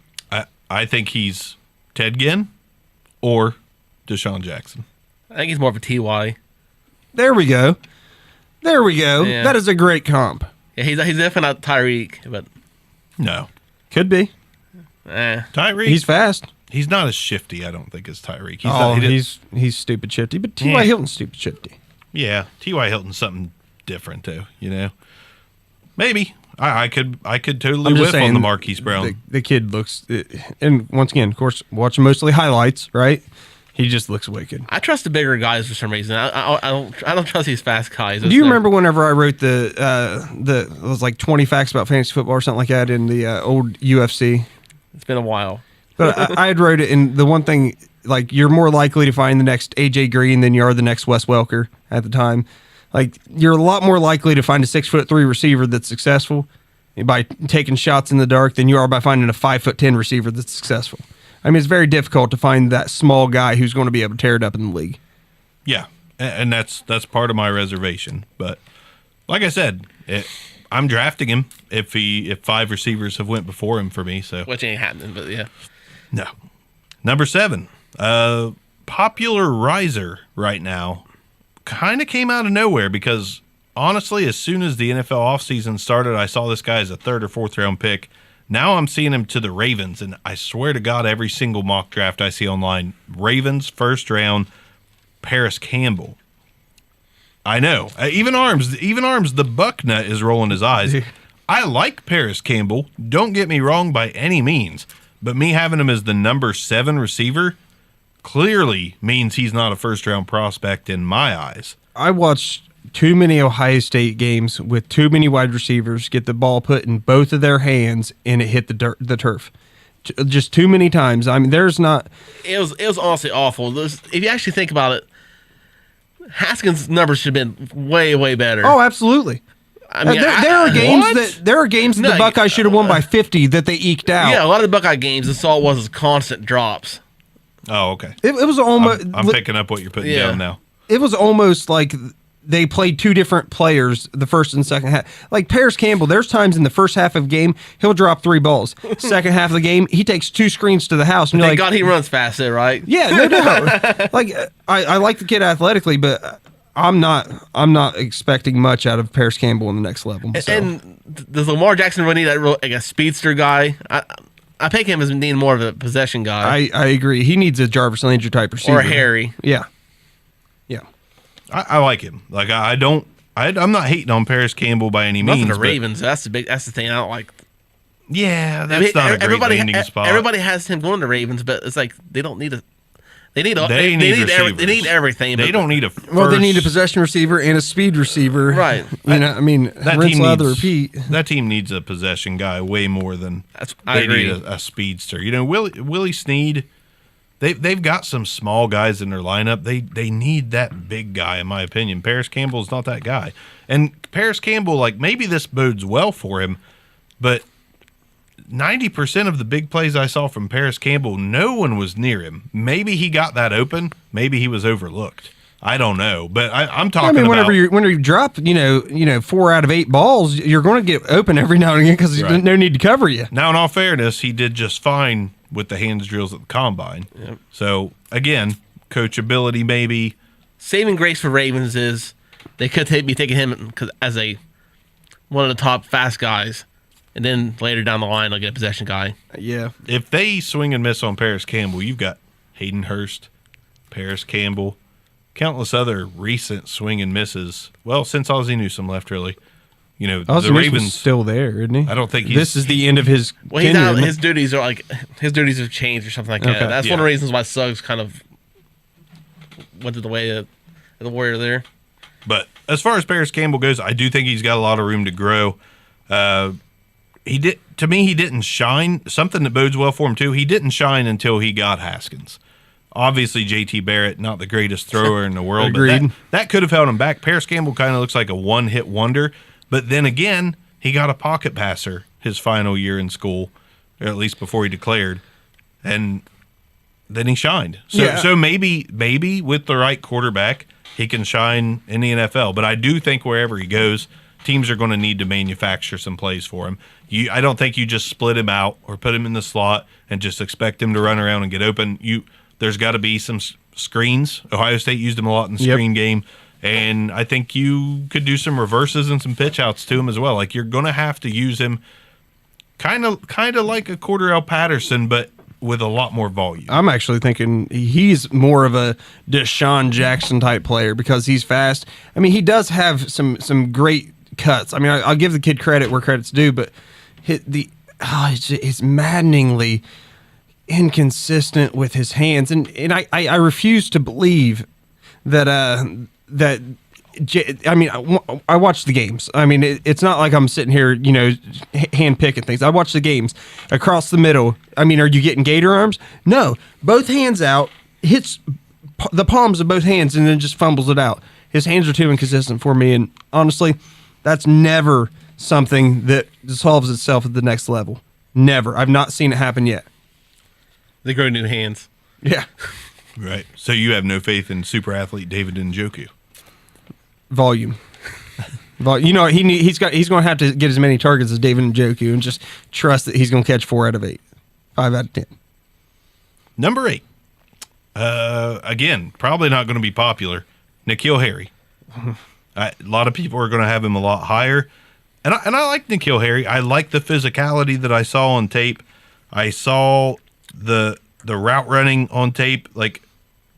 I think he's Ted Ginn or Deshaun Jackson. I think he's more of a TY. There we go. Yeah. That is a great comp. Yeah, he's definitely not Tyreek, but No. Could be. Tyreek. He's fast. He's not as shifty, I don't think, as Tyreek. He's stupid shifty, but T.Y. Hilton's stupid shifty. Yeah, T.Y. Hilton's something different, too, Maybe. I could totally I'm just whiff on saying, the Marquise Brown. The kid looks, and once again, of course, watching mostly highlights, right? He just looks wicked. I trust the bigger guys for some reason. I don't trust these fast guys. Do you remember whenever I wrote it was like 20 facts about fantasy football or something like that in the old UFC? It's been a while. But I had wrote it, and the one thing, like, you're more likely to find the next AJ Green than you are the next Wes Welker at the time. Like, you're a lot more likely to find a 6'3" receiver that's successful by taking shots in the dark than you are by finding a 5'10" receiver that's successful. I mean, it's very difficult to find that small guy who's going to be able to tear it up in the league. Yeah, and that's part of my reservation. But like I said, I'm drafting him if 5 receivers have went before him for me. So Which ain't happening, but yeah. no. Number 7, popular riser right now, kind of came out of nowhere because honestly, as soon as the NFL offseason started, I saw this guy as a 3rd or 4th round pick. Now I'm seeing him to the Ravens, and I swear to God, every single mock draft I see online, Ravens 1st round, Paris Campbell. I know. Even Arms, the Bucknut is rolling his eyes. I like Paris Campbell. Don't get me wrong by any means, but me having him as the number 7 receiver clearly means he's not a 1st round prospect in my eyes. I watched too many Ohio State games with too many wide receivers get the ball put in both of their hands and it hit the turf. Just too many times. I mean, there's not. It was honestly awful. If you actually think about it, Haskins' numbers should have been way better. Oh, absolutely. I mean, there are games that the Buckeyes should have won by 50 that they eked out. Yeah, a lot of the Buckeye games, that's all it was constant drops. Oh, okay. It was almost. I'm picking up what you're putting down now. It was almost like they played two different players the first and second half. Like Paris Campbell, there's times in the first half of the game he'll drop 3 balls. Second half of the game, he takes 2 screens to the house. And Thank God he runs fast there, right? Yeah, no doubt. Like I like the kid athletically, but I'm not expecting much out of Paris Campbell in the next level. So. And does Lamar Jackson really need that like a speedster guy? I pick him as being more of a possession guy. I agree. He needs a Jarvis Landry type receiver or a Harry. Yeah. I like him. Like I'm not hating on Paris Campbell by any means. Nothing to Ravens. That's the thing I don't like. Yeah, that's not a great landing spot. Everybody has him going to Ravens, but it's like they don't need a. They need everything. They don't need a first. Well, they need a possession receiver and a speed receiver. Right. You know, I mean, rinse, lather, repeat. That team needs a possession guy way more than I agree. need a speedster. You know, Willie Snead, they've got some small guys in their lineup. They need that big guy, in my opinion. Paris Campbell's not that guy. And Paris Campbell, like, maybe this bodes well for him, but 90% of the big plays I saw from Paris Campbell, no one was near him. Maybe he got that open. Maybe he was overlooked. I don't know, but I'm talking. I mean, about whenever you drop, 4 out of 8 balls, you're going to get open every now and again because there's no need to cover you. Now, in all fairness, he did just fine with the hands drills at the combine. Yep. So again, coachability maybe. Saving grace for Ravens is they could be taking him as one of the top fast guys. And then later down the line, they'll get a possession guy. Yeah. If they swing and miss on Paris Campbell, you've got Hayden Hurst, Paris Campbell, countless other recent swing and misses. Well, since Ozzie Newsome left, really. You know, Ozzie the Newsome's Ravens still there, isn't he? I don't think this is the end of his Well, tenure. his duties have changed or something like that. Okay. That's one of the reasons why Suggs kind of went to the way of the Warrior there. But as far as Paris Campbell goes, I do think he's got a lot of room to grow. He didn't shine. Something that bodes well for him too. He didn't shine until he got Haskins. Obviously, JT Barrett, not the greatest thrower in the world. Agreed. But that could have held him back. Paris Campbell kind of looks like a one-hit wonder. But then again, he got a pocket passer his final year in school, or at least before he declared, and then he shined. So maybe with the right quarterback, he can shine in the NFL. But I do think wherever he goes, teams are going to need to manufacture some plays for him. I don't think you just split him out or put him in the slot and just expect him to run around and get open. There's got to be some screens. Ohio State used him a lot in the screen game, and I think you could do some reverses and some pitch outs to him as well. Like, you're going to have to use him kind of like a Cordarrelle Patterson, but with a lot more volume. I'm actually thinking he's more of a Deshaun Jackson type player because he's fast. I mean, he does have some great cuts. I mean, I'll give the kid credit where credit's due, but it's maddeningly inconsistent with his hands, and I refuse to believe that I mean, I watch the games. I mean, it's not like I'm sitting here, hand picking things. I watch the games across the middle. I mean, are you getting gator arms? No, both hands out, hits the palms of both hands, and then just fumbles it out. His hands are too inconsistent for me, and honestly, that's never something that solves itself at the next level. Never. I've not seen it happen yet. They grow new hands. Yeah. Right. So you have no faith in super athlete David Njoku? Volume. He's going to have to get as many targets as David Njoku and just trust that he's going to catch 4 out of 8, 5 out of 10. Number 8. Again, probably not going to be popular. N'Keal Harry. A lot of people are going to have him a lot higher, and I like N'Keal Harry. I like the physicality that I saw on tape. I saw the route running on tape. Like,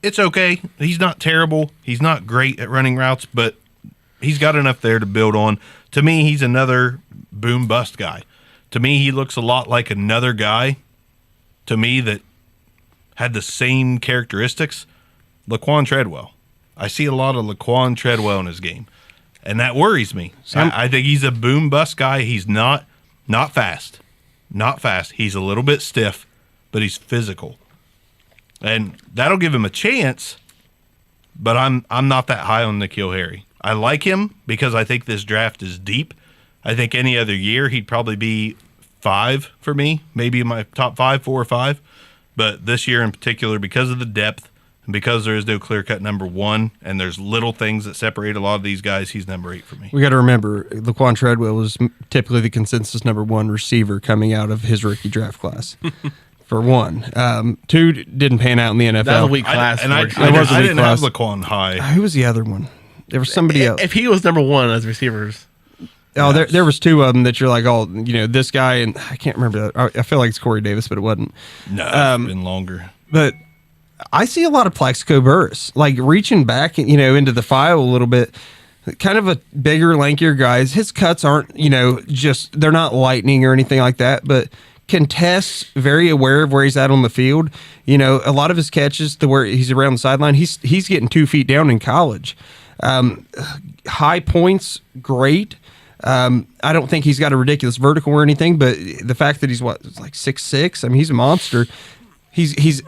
it's okay. He's not terrible. He's not great at running routes, but he's got enough there to build on. To me, he's another boom bust guy. To me, he looks a lot like another guy, to me, that had the same characteristics. Laquan Treadwell. I see a lot of Laquan Treadwell in his game, and that worries me. I think he's a boom bust guy. He's not fast. Not fast. He's a little bit stiff, but he's physical. And that'll give him a chance, but I'm not that high on N'Keal Harry. I like him because I think this draft is deep. I think any other year he'd probably be 5 for me, maybe in my top 5, 4 or 5. But this year in particular, because of the depth and because there is no clear-cut number 1 and there's little things that separate a lot of these guys, he's number 8 for me. We got to remember, Laquan Treadwell was typically the consensus number 1 receiver coming out of his rookie draft class. For 1. 2 didn't pan out in the NFL. That was a weak class. I didn't have Laquan high. Who was the other one? There was somebody else. If he was number 1 as receivers. Oh, there was 2 of them that you're like, this guy, and I can't remember that. I feel like it's Corey Davis, but it wasn't. No, it's been longer. But I see a lot of Plaxico Burress, like reaching back, into the file a little bit. Kind of a bigger, lankier guys. His cuts aren't, they're not lightning or anything like that, but contests, very aware of where he's at on the field. A lot of his catches to where he's around the sideline, he's getting 2 feet down in college. High points, great. I don't think he's got a ridiculous vertical or anything, but the fact that he's like 6'6", I mean, he's a monster. He's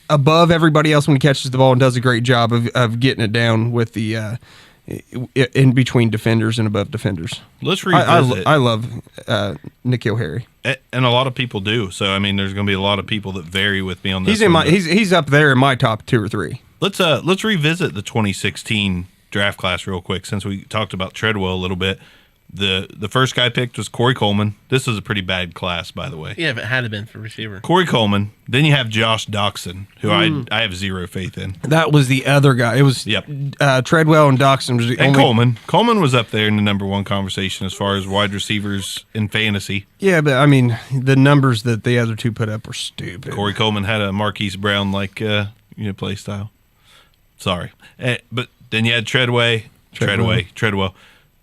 above everybody else when he catches the ball and does a great job of getting it down with the in between defenders and above defenders. Let's revisit. I love N'Keal Harry, and a lot of people do. So I mean, there's going to be a lot of people that vary with me on this. He's up there in my top 2 or 3. Let's revisit the 2016 draft class real quick, since we talked about Treadwell a little bit. The first guy picked was Corey Coleman. This was a pretty bad class, by the way. Yeah, if it had been for receiver. Corey Coleman. Then you have Josh Doxson, who I have zero faith in. That was the other guy. It was Treadwell and Doxson. Was the and only... Coleman. Coleman was up there in the number 1 conversation as far as wide receivers in fantasy. Yeah, but I mean, the numbers that the other 2 put up were stupid. Corey Coleman had a Marquise Brown-like play style. Sorry. But then you had Treadwell.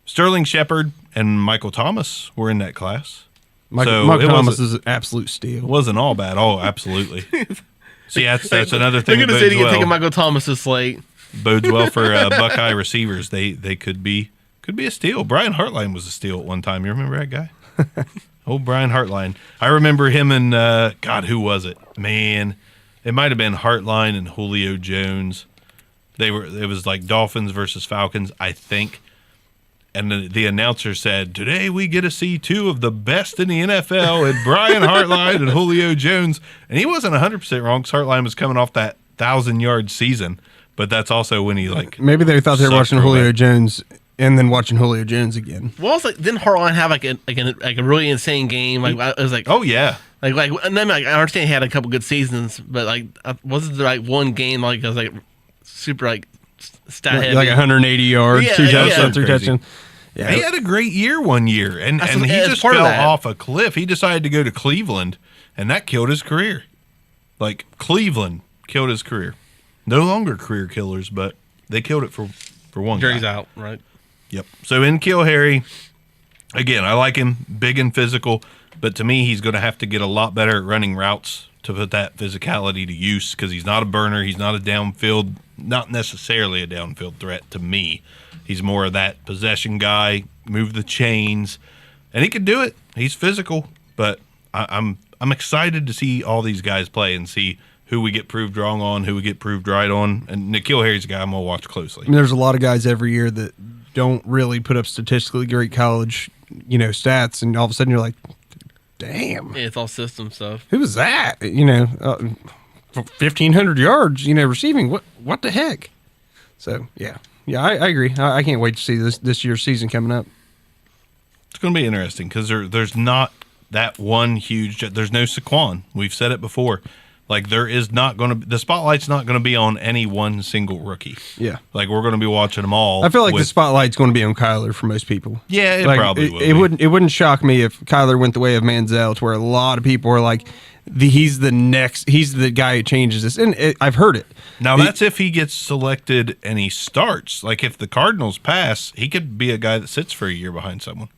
Sterling Shepard and Michael Thomas were in that class. Michael Thomas is an absolute steal. It wasn't all bad. Oh, absolutely. See, that's another thing. Look at the city taking Michael Thomas's slate. Bodes well for Buckeye receivers. They could be a steal. Brian Hartline was a steal at one time. You remember that guy? Oh, Brian Hartline. I remember him and who was it? Man, it might have been Hartline and Julio Jones. It was like Dolphins versus Falcons, I think. And the announcer said, "Today we get to see 2 of the best in the NFL, and Brian Hartline and Julio Jones." And he wasn't 100% wrong, because Hartline was coming off that 1,000-yard season. But that's also when he maybe they thought they were watching Julio Jones and then watching Julio Jones again. Well, it's like, didn't Hartline have like a really insane game? Like, it was like, oh yeah, and then I understand he had a couple good seasons, but wasn't there one game it was super stat heavy, like 180 yards, 2 touchdowns, 3 touchdowns. Yeah. He had a great year one year, and he just fell off a cliff. He decided to go to Cleveland, and that killed his career. Cleveland killed his career. No longer career killers, but they killed it for one Jerry's guy. out, right? Yep. So N'Keal Harry, Again, I like him big and physical, but to me, he's going to have to get a lot better at running routes to put that physicality to use because he's not a burner. He's not a downfield, not necessarily a downfield threat to me. He's more of that possession guy, move the chains, and he can do it. He's physical, but I'm excited to see all these guys play and see who we get proved wrong on, who we get proved right on. And N'Keal Harry's a guy I'm going to watch closely. I mean, there's a lot of guys every year that don't really put up statistically great college, stats, and all of a sudden you're like, damn, Yeah, it's all system stuff. who was that? 1,500 yards, receiving. What the heck? So yeah, I agree. I can't wait to see this year's season coming up. It's going to be interesting because there's not that one huge. There's no Saquon. We've said it before. Like there is not going to the spotlight's not going to be on any one single rookie. Yeah, like we're going to be watching them all. I feel like the spotlight's going to be on Kyler for most people. Yeah, it like, probably will. It wouldn't shock me if Kyler went the way of Manziel, to where a lot of people are like, he's the guy who changes this, and I've heard it. Now that's if he gets selected and he starts. Like if the Cardinals pass, he could be a guy that sits for a year behind someone.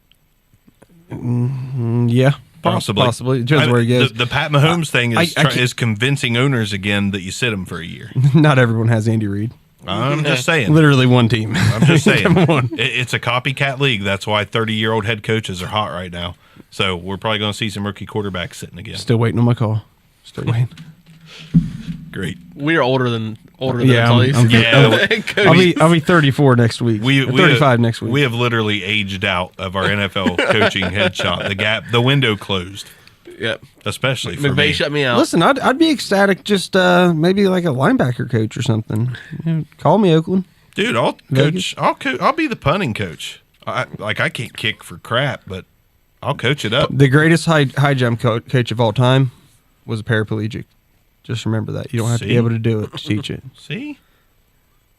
Yeah. Possibly. It depends where he goes. The Pat Mahomes thing is convincing owners again that you sit him for a year. Not everyone has Andy Reid. I'm just saying. Literally one team. I'm just saying. It's a copycat league. That's why 30-year-old head coaches are hot right now. So we're probably going to see some rookie quarterbacks sitting again. Still waiting on my call. Still waiting. Great. We're older than yeah, police. I'll be 34 next week. 35 next week. We have literally aged out of our NFL coaching headshot. The window closed. Yep. Especially for McVay me. shut me out. Listen, I'd be ecstatic just maybe like a linebacker coach or something. Call me, Oakland. Dude, I'll Vegas. coach. I'll be the punting coach. I can't kick for crap, but I'll coach it up. The greatest high jump coach of all time was a paraplegic. Just remember that. You don't have to be able to do it to teach it. See?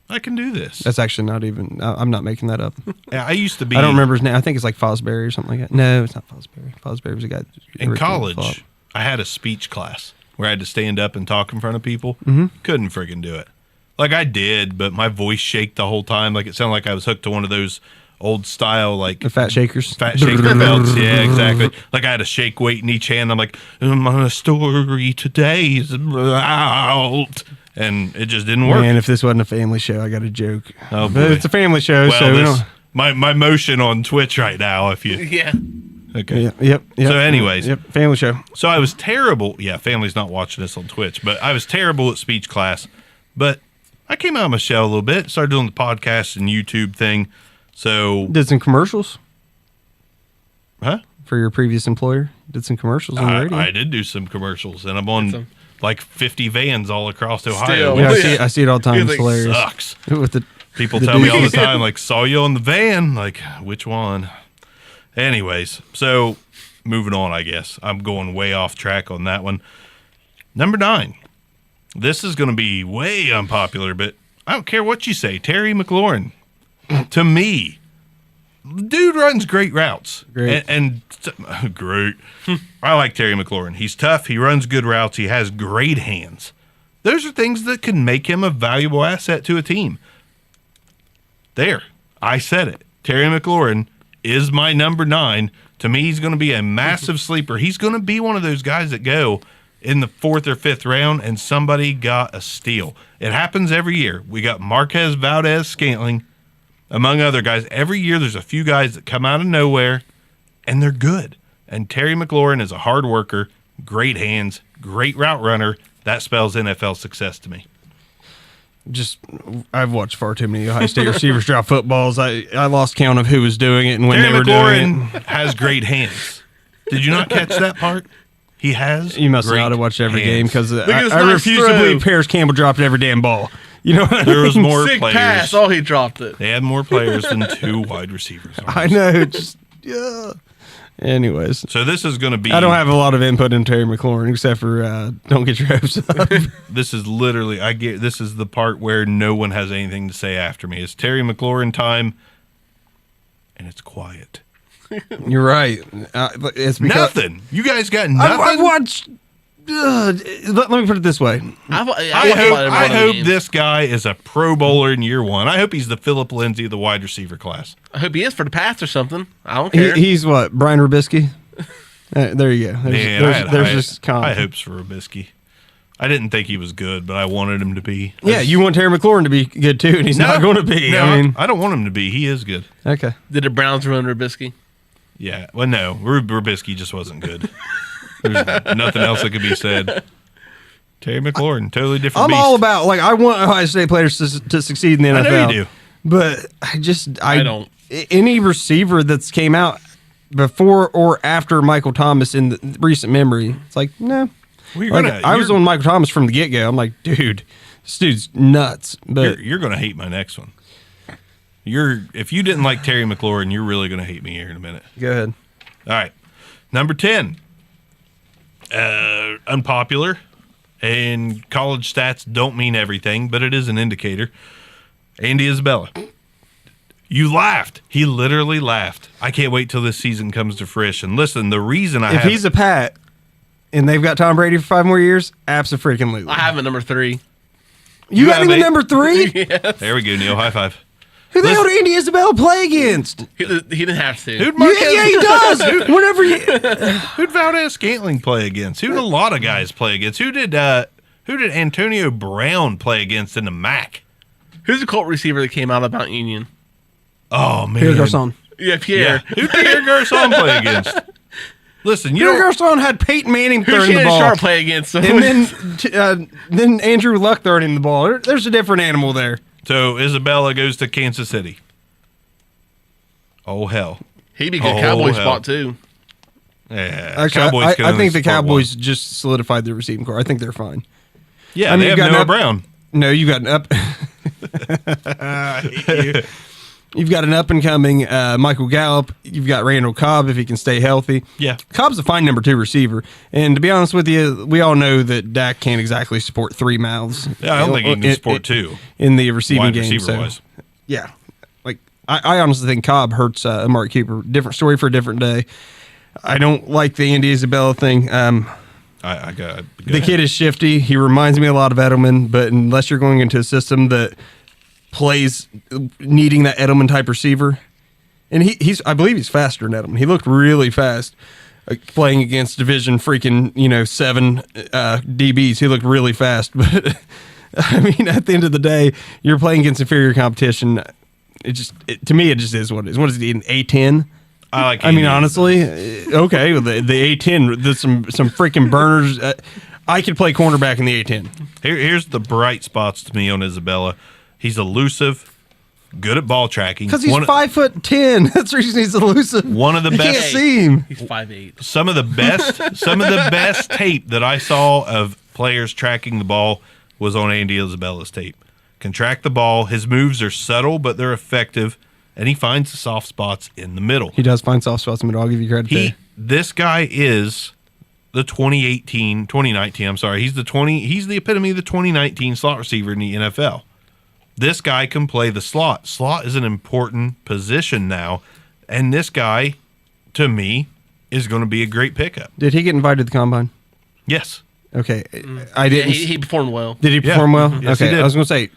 I can do this. That's actually not even, I'm not making that up. Yeah, I used to be. I don't remember his name. I think it's like Fosbury or something like that. No, it's not Fosbury. Fosbury was a guy that In originally college, fought. I had a speech class where I had to stand up and talk in front of people. Mm-hmm. Couldn't friggin' do it. Like I did, but my voice shaked the whole time. Like it sounded like I was hooked to one of those old style, like The fat shakers. fat shaker belts. Yeah, exactly. Like I had a shake weight in each hand. I'm like, my story today's out. And it just didn't work. Man, if this wasn't a family show, I got a joke. Oh, But boy. it's a family show, Well, so we this, don't. my motion on Twitch right now, if you. Yeah. Okay. Yep. So anyways. Yep, family show. So I was terrible. Yeah, family's not watching this on Twitch, but I was terrible at speech class. But I came out of my shell a little bit, started doing the podcast and YouTube thing. So, Did some commercials huh? for your previous employer. Did some commercials on the radio. I did do some commercials, and I'm on Some. like 50 vans all across Ohio. Still. Yeah, Yeah. I see it all the time. You're It's like, hilarious. Sucks. With the People tell me all the time, like, saw you on the van. Like, which one? Anyways, so moving on, I guess. I'm going way off track on that one. Number 9. This is going to be way unpopular, but I don't care what you say. Terry McLaurin, to me, dude runs great routes. Great. Great. I like Terry McLaurin. He's tough. He runs good routes. He has great hands. Those are things that can make him a valuable asset to a team. There. I said it. Terry McLaurin is my number 9. To me, he's going to be a massive sleeper. He's going to be one of those guys that go in the 4th or 5th round and somebody got a steal. It happens every year. We got Marquez Valdez-Scantling, among other guys. Every year there's a few guys that come out of nowhere, and they're good. And Terry McLaurin is a hard worker, great hands, great route runner. That spells NFL success to me. I've watched far too many Ohio State receivers drop footballs. I lost count of who was doing it and when Terry they were doing McLaurin it. has great hands. Did you not catch that part? He has. You must great not have watched every game hands. because at his I nice refuse to throw. believe Paris Campbell dropped every damn ball. You know, There was more Sick players. pass. Oh, he dropped it. They had more players than 2 wide receivers. I know. Just yeah. Anyways, So this is going to be. I don't have a lot of input in Terry McLaurin except for don't get your hopes up. This is literally. This is the part where no one has anything to say after me. It's Terry McLaurin time, and it's quiet. You're right. It's because Nothing. You guys got nothing. I've watched let me put it this way. I hope this guy is a Pro Bowler in year one. I hope he's the Philip Lindsay of the wide receiver class. I hope he is for the pass or something. I don't care. He's what, Brian Rubisky? There you go. There's comp. high hopes for Rubisky. I didn't think he was good, but I wanted him to be. Yeah, you want Terry McLaurin to be good too, and he's not going to be. No, I mean, I don't want him to be. He is good. Okay. Did the Browns run Rubisky? Yeah. Well, no, Rubisky just wasn't good. There's nothing else that could be said. Terry McLaurin, totally different. I'm beast. all about, like, I want Ohio State players to succeed in the NFL. I know you do. But I don't. Any receiver that's came out before or after Michael Thomas in the recent memory, it's like, no. Well, I was on Michael Thomas from the get-go. I'm like, dude, this dude's nuts. But you're going to hate my next one. If you didn't like Terry McLaurin, you're really going to hate me here in a minute. Go ahead. All right. Number 10. Unpopular. And college stats don't mean everything, but it is an indicator. Andy Isabella. You laughed. He literally laughed. I can't wait till this season comes to fruition. Listen, the reason if he's a Pat and they've got Tom Brady for 5 more years, abso-freaking-lutely. I have him at number 3. You got him at eight. number 3? Yes. There we go, Neil. High five. Who the hell did Andy Isabella play against? He didn't have to. Who'd Marquez, Yeah, he does. Whenever you... Who'd Valdez Scantling play against? Who'd a lot of guys play against? Who did Antonio Brown play against in the MAC? Who's the Colt receiver that came out of Mount Union? Oh, man. Pierre Garcon. Yeah, Pierre. Yeah. Who did Pierre Garcon play against? Listen, Pierre Garcon had Peyton Manning Who throwing the Shannon ball. Sharp play against? And then Andrew Luck throwing in the ball. There's a different animal there. So Isabella goes to Kansas City. Oh, hell. He'd be a good Oh, Cowboy hell. spot, too. Yeah. Actually, Cowboys can I only think the support Cowboys one. just solidified their receiving core. I think they're fine. Yeah, I mean, they have you've got Noah an Brown. No, you've got an up. You've got an up and coming Michael Gallup. You've got Randall Cobb if he can stay healthy. Yeah. Cobb's a fine number 2 receiver. And to be honest with you, we all know that Dak can't exactly support 3 mouths. Yeah, I don't think he can support 2. in the receiving Wide game. receiver So, wise. yeah, like I honestly think Cobb hurts Amari Cooper. Different story for a different day. I don't like the Andy Isabella thing. I got The kid is shifty. He reminds me a lot of Edelman, but unless you're going into a system that plays needing that Edelman type receiver, and I believe he's faster than Edelman. He looked really fast playing against Division freaking 7 DBs. He looked really fast, but I mean, at the end of the day, you're playing against inferior competition. To me, it just is what it is. What is it, an A10? I like. I mean, Andy. honestly, okay, well, the A10, there's some freaking burners. I could play cornerback in the A10. Here's the bright spots to me on Isabella. He's elusive, good at ball tracking. Because he's 5'10". That's the reason he's elusive. One of the You best. can't see him. He's 5'8". Some of the best tape that I saw of players tracking the ball was on Andy Isabella's tape. Can track the ball. His moves are subtle, but they're effective, and he finds the soft spots in the middle. He does find soft spots in the middle. I'll give you credit there. This guy is the 2019, I'm sorry. He's the epitome of the 2019 slot receiver in the NFL. This guy can play the slot. Slot is an important position now, and this guy, to me, is going to be a great pickup. Did he get invited to the combine? Yes. Okay, I didn't. He performed well. Did he perform well? Yes, he Okay, did. I was going to say,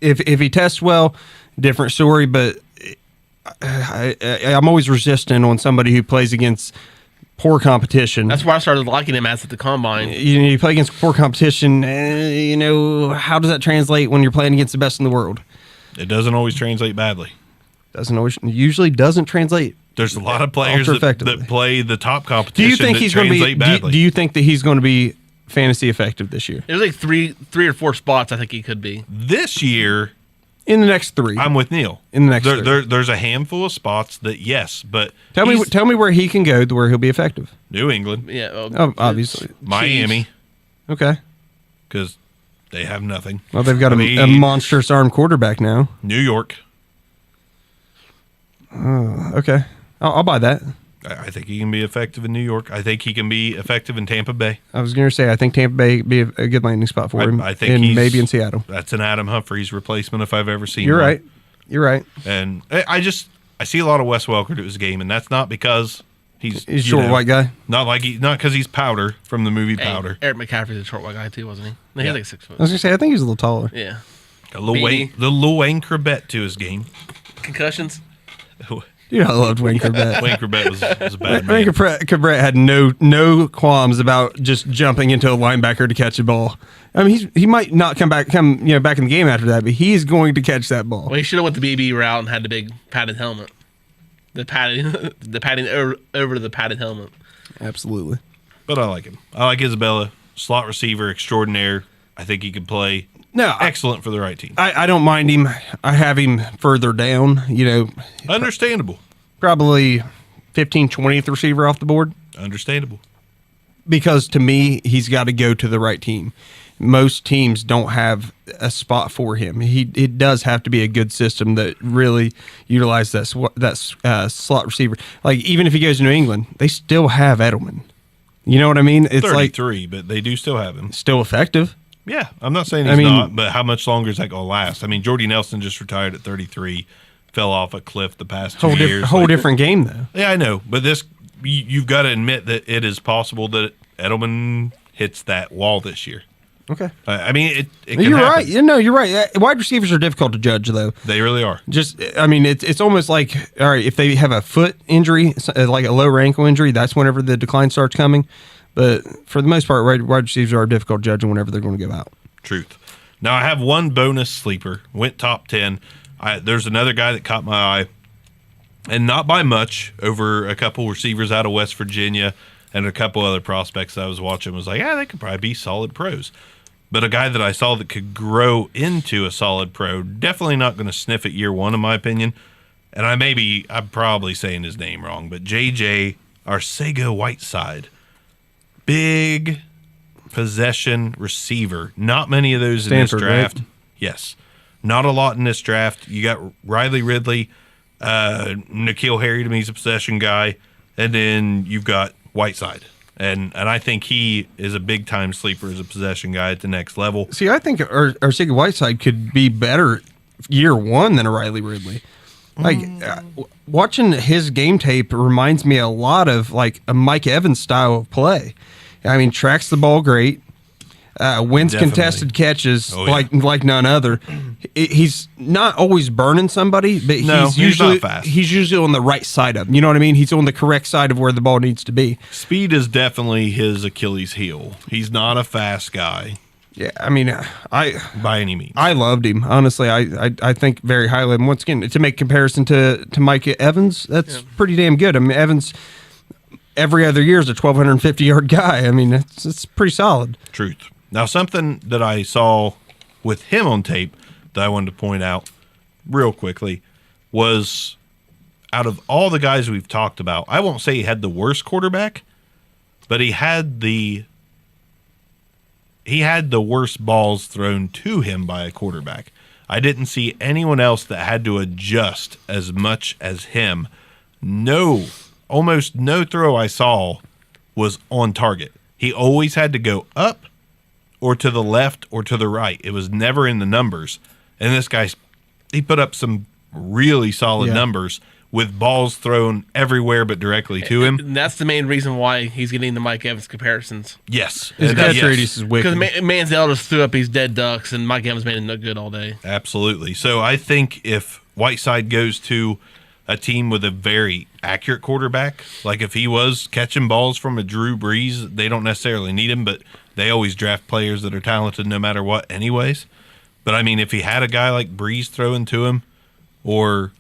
if he tests well, different story. But I'm always resistant on somebody who plays against poor competition. That's why I started liking him at the combine. You play against poor competition. How does that translate when you're playing against the best in the world? It doesn't always translate badly. Usually doesn't translate. There's a lot of players that play the top competition. Do you think that he's going to be? badly. Do you think that he's going to be fantasy effective this year? There's like three or four spots I think he could be. This year, In the next 3. I'm with Neil. In the next 3. There's a handful of spots that yes, but Tell me where he can go to where he'll be effective. New England, Yeah, Obviously. Miami, Okay. because they have nothing. Well, they've got I a mean, monstrous arm quarterback now. New York. Okay. I'll buy that. I think he can be effective in New York. I think he can be effective in Tampa Bay. I was going to say, I think Tampa Bay would be a good landing spot for him. I think and maybe in Seattle. That's an Adam Humphries replacement if I've ever seen You're one. right. And I see a lot of Wes Welker to his game, and that's not because He's He's a short white guy. Not because he's Powder from the movie Powder. Eric McCaffrey's a short white guy too, wasn't he? No, he Yeah. was like 6 I foot. was gonna say I think he's a little taller. Yeah. A little Wayne Corbett to his game. Concussions. Dude, I loved Wayne Corbett. Wayne Corbett was a bad Wayne man. Corbett had no qualms about just jumping into a linebacker to catch a ball. I mean, he might not come back in the game after that, but he's going to catch that ball. Well, he should have went the BB route and had the big padded helmet. The padding over the padded helmet. Absolutely. But I like him. I like Isabella, slot receiver extraordinaire. I think he could play excellent for the right team. I don't mind him. I have him further down, Understandable. probably 15th, 20th receiver off the board, Understandable. because to me, he's got to go to the right team. Most teams don't have a spot for him. It does have to be a good system that really utilizes that slot receiver. Like, even if he goes to New England, they still have Edelman. You know what I mean? It's like 33, but they do still have him. still effective. Yeah, I'm not saying he's not, but how much longer is that going to last? I mean, Jordy Nelson just retired at 33, fell off a cliff the past 2 years. Whole different game, though. Yeah, I know, but you've got to admit that it is possible that Edelman hits that wall this year. Okay. I mean, it can You're happen. right. You're right. Wide receivers are difficult to judge, though. They really are. It's almost like, all right, if they have a foot injury, like a lower ankle injury, that's whenever the decline starts coming. But for the most part, wide receivers are difficult judging whenever they're going to go out. Truth. Now, I have one bonus sleeper. Went top 10. There's another guy that caught my eye, and not by much, over a couple receivers out of West Virginia and a couple other prospects that I was watching. Was like, they could probably be solid pros. But a guy that I saw that could grow into a solid pro, definitely not going to sniff at year one, in my opinion. And I'm probably saying his name wrong, but J.J. Arcega-Whiteside. Big possession receiver. Not many of those in this draft. Right? Yes. Not a lot in this draft. You got Riley Ridley, N'Keal Harry, to me, he's a possession guy. And then you've got Whiteside. And I think he is a big-time sleeper as a possession guy at the next level. See, I think Arcega-Whiteside could be better year one than a Riley Ridley. Like, watching his game tape reminds me a lot of, like, a Mike Evans style of play. I mean, tracks the ball great, wins Definitely. contested catches yeah. like none other. He's not always burning somebody, but he's usually not fast. He's usually on the right side of him. You know what I mean? He's on the correct side of where the ball needs to be. Speed is definitely his Achilles heel. He's not a fast guy. Yeah, I mean, by any means. I loved him. Honestly, I think very highly of him. Once again, to make comparison to Mike Evans, that's pretty damn good. I mean, Evans every other year is a 1,250-yard guy. I mean, it's pretty solid. Truth. Now, something that I saw with him on tape that I wanted to point out real quickly was, out of all the guys we've talked about, I won't say he had the worst quarterback, but he had the worst balls thrown to him by a quarterback. I didn't see anyone else that had to adjust as much as him. Almost no throw I saw was on target. He always had to go up or to the left or to the right. It was never in the numbers. And this guy, he put up some really solid numbers with balls thrown everywhere but directly to him. And that's the main reason why he's getting the Mike Evans comparisons. Yes. His catch radius is wicked. Because Manziel just threw up these dead ducks, and Mike Evans made him look good all day. Absolutely. So I think if Whiteside goes to a team with a very accurate quarterback, like if he was catching balls from a Drew Brees, they don't necessarily need him, but they always draft players that are talented no matter what anyways. But I mean, if he had a guy like Brees throwing to him, or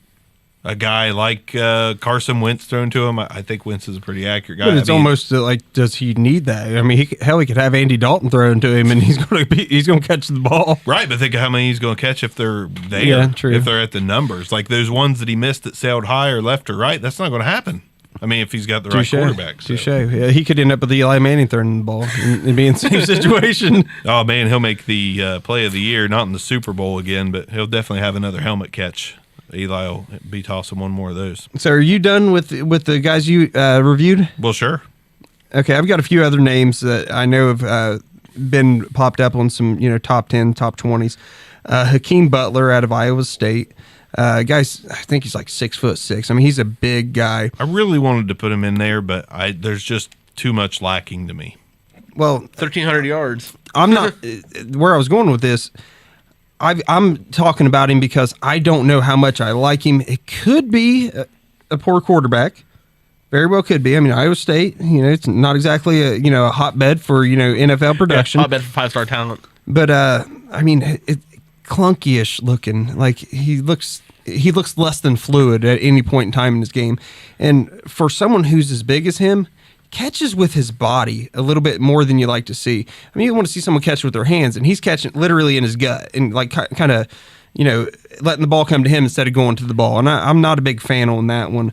a guy like Carson Wentz thrown to him, I think Wentz is a pretty accurate guy. But it's almost like, does he need that? I mean, he could have Andy Dalton thrown to him, and he's going to catch the ball. Right, but think of how many he's going to catch if they're there. Yeah, true. If they're at the numbers, like those ones that he missed that sailed high or left or right, that's not going to happen. I mean, if he's got the right quarterback. So. Touche. Yeah, he could end up with Eli Manning throwing the ball and be in the same situation. Oh, man, he'll make the play of the year, not in the Super Bowl again, but he'll definitely have another helmet catch. Eli will be tossing one more of those. So are you done with the guys you reviewed? Well, sure. Okay, I've got a few other names that I know have been popped up on some top 10, top 20s. Hakeem Butler out of Iowa State. Guys, I think he's like 6'6". I mean, he's a big guy. I really wanted to put him in there, but there's just too much lacking to me. Well, 1,300 yards. I'm not where I was going with this. I'm talking about him because I don't know how much I like him. It could be a poor quarterback. Very well could be. I mean, Iowa State, it's not exactly a hotbed for, NFL production. Hotbed for 5-star talent. But, I mean, clunky-ish looking. Like, he looks less than fluid at any point in time in his game. And for someone who's as big as him, catches with his body a little bit more than you like to see. I mean, you want to see someone catch with their hands, and he's catching literally in his gut and like kind of, letting the ball come to him instead of going to the ball. And I'm not a big fan on that one.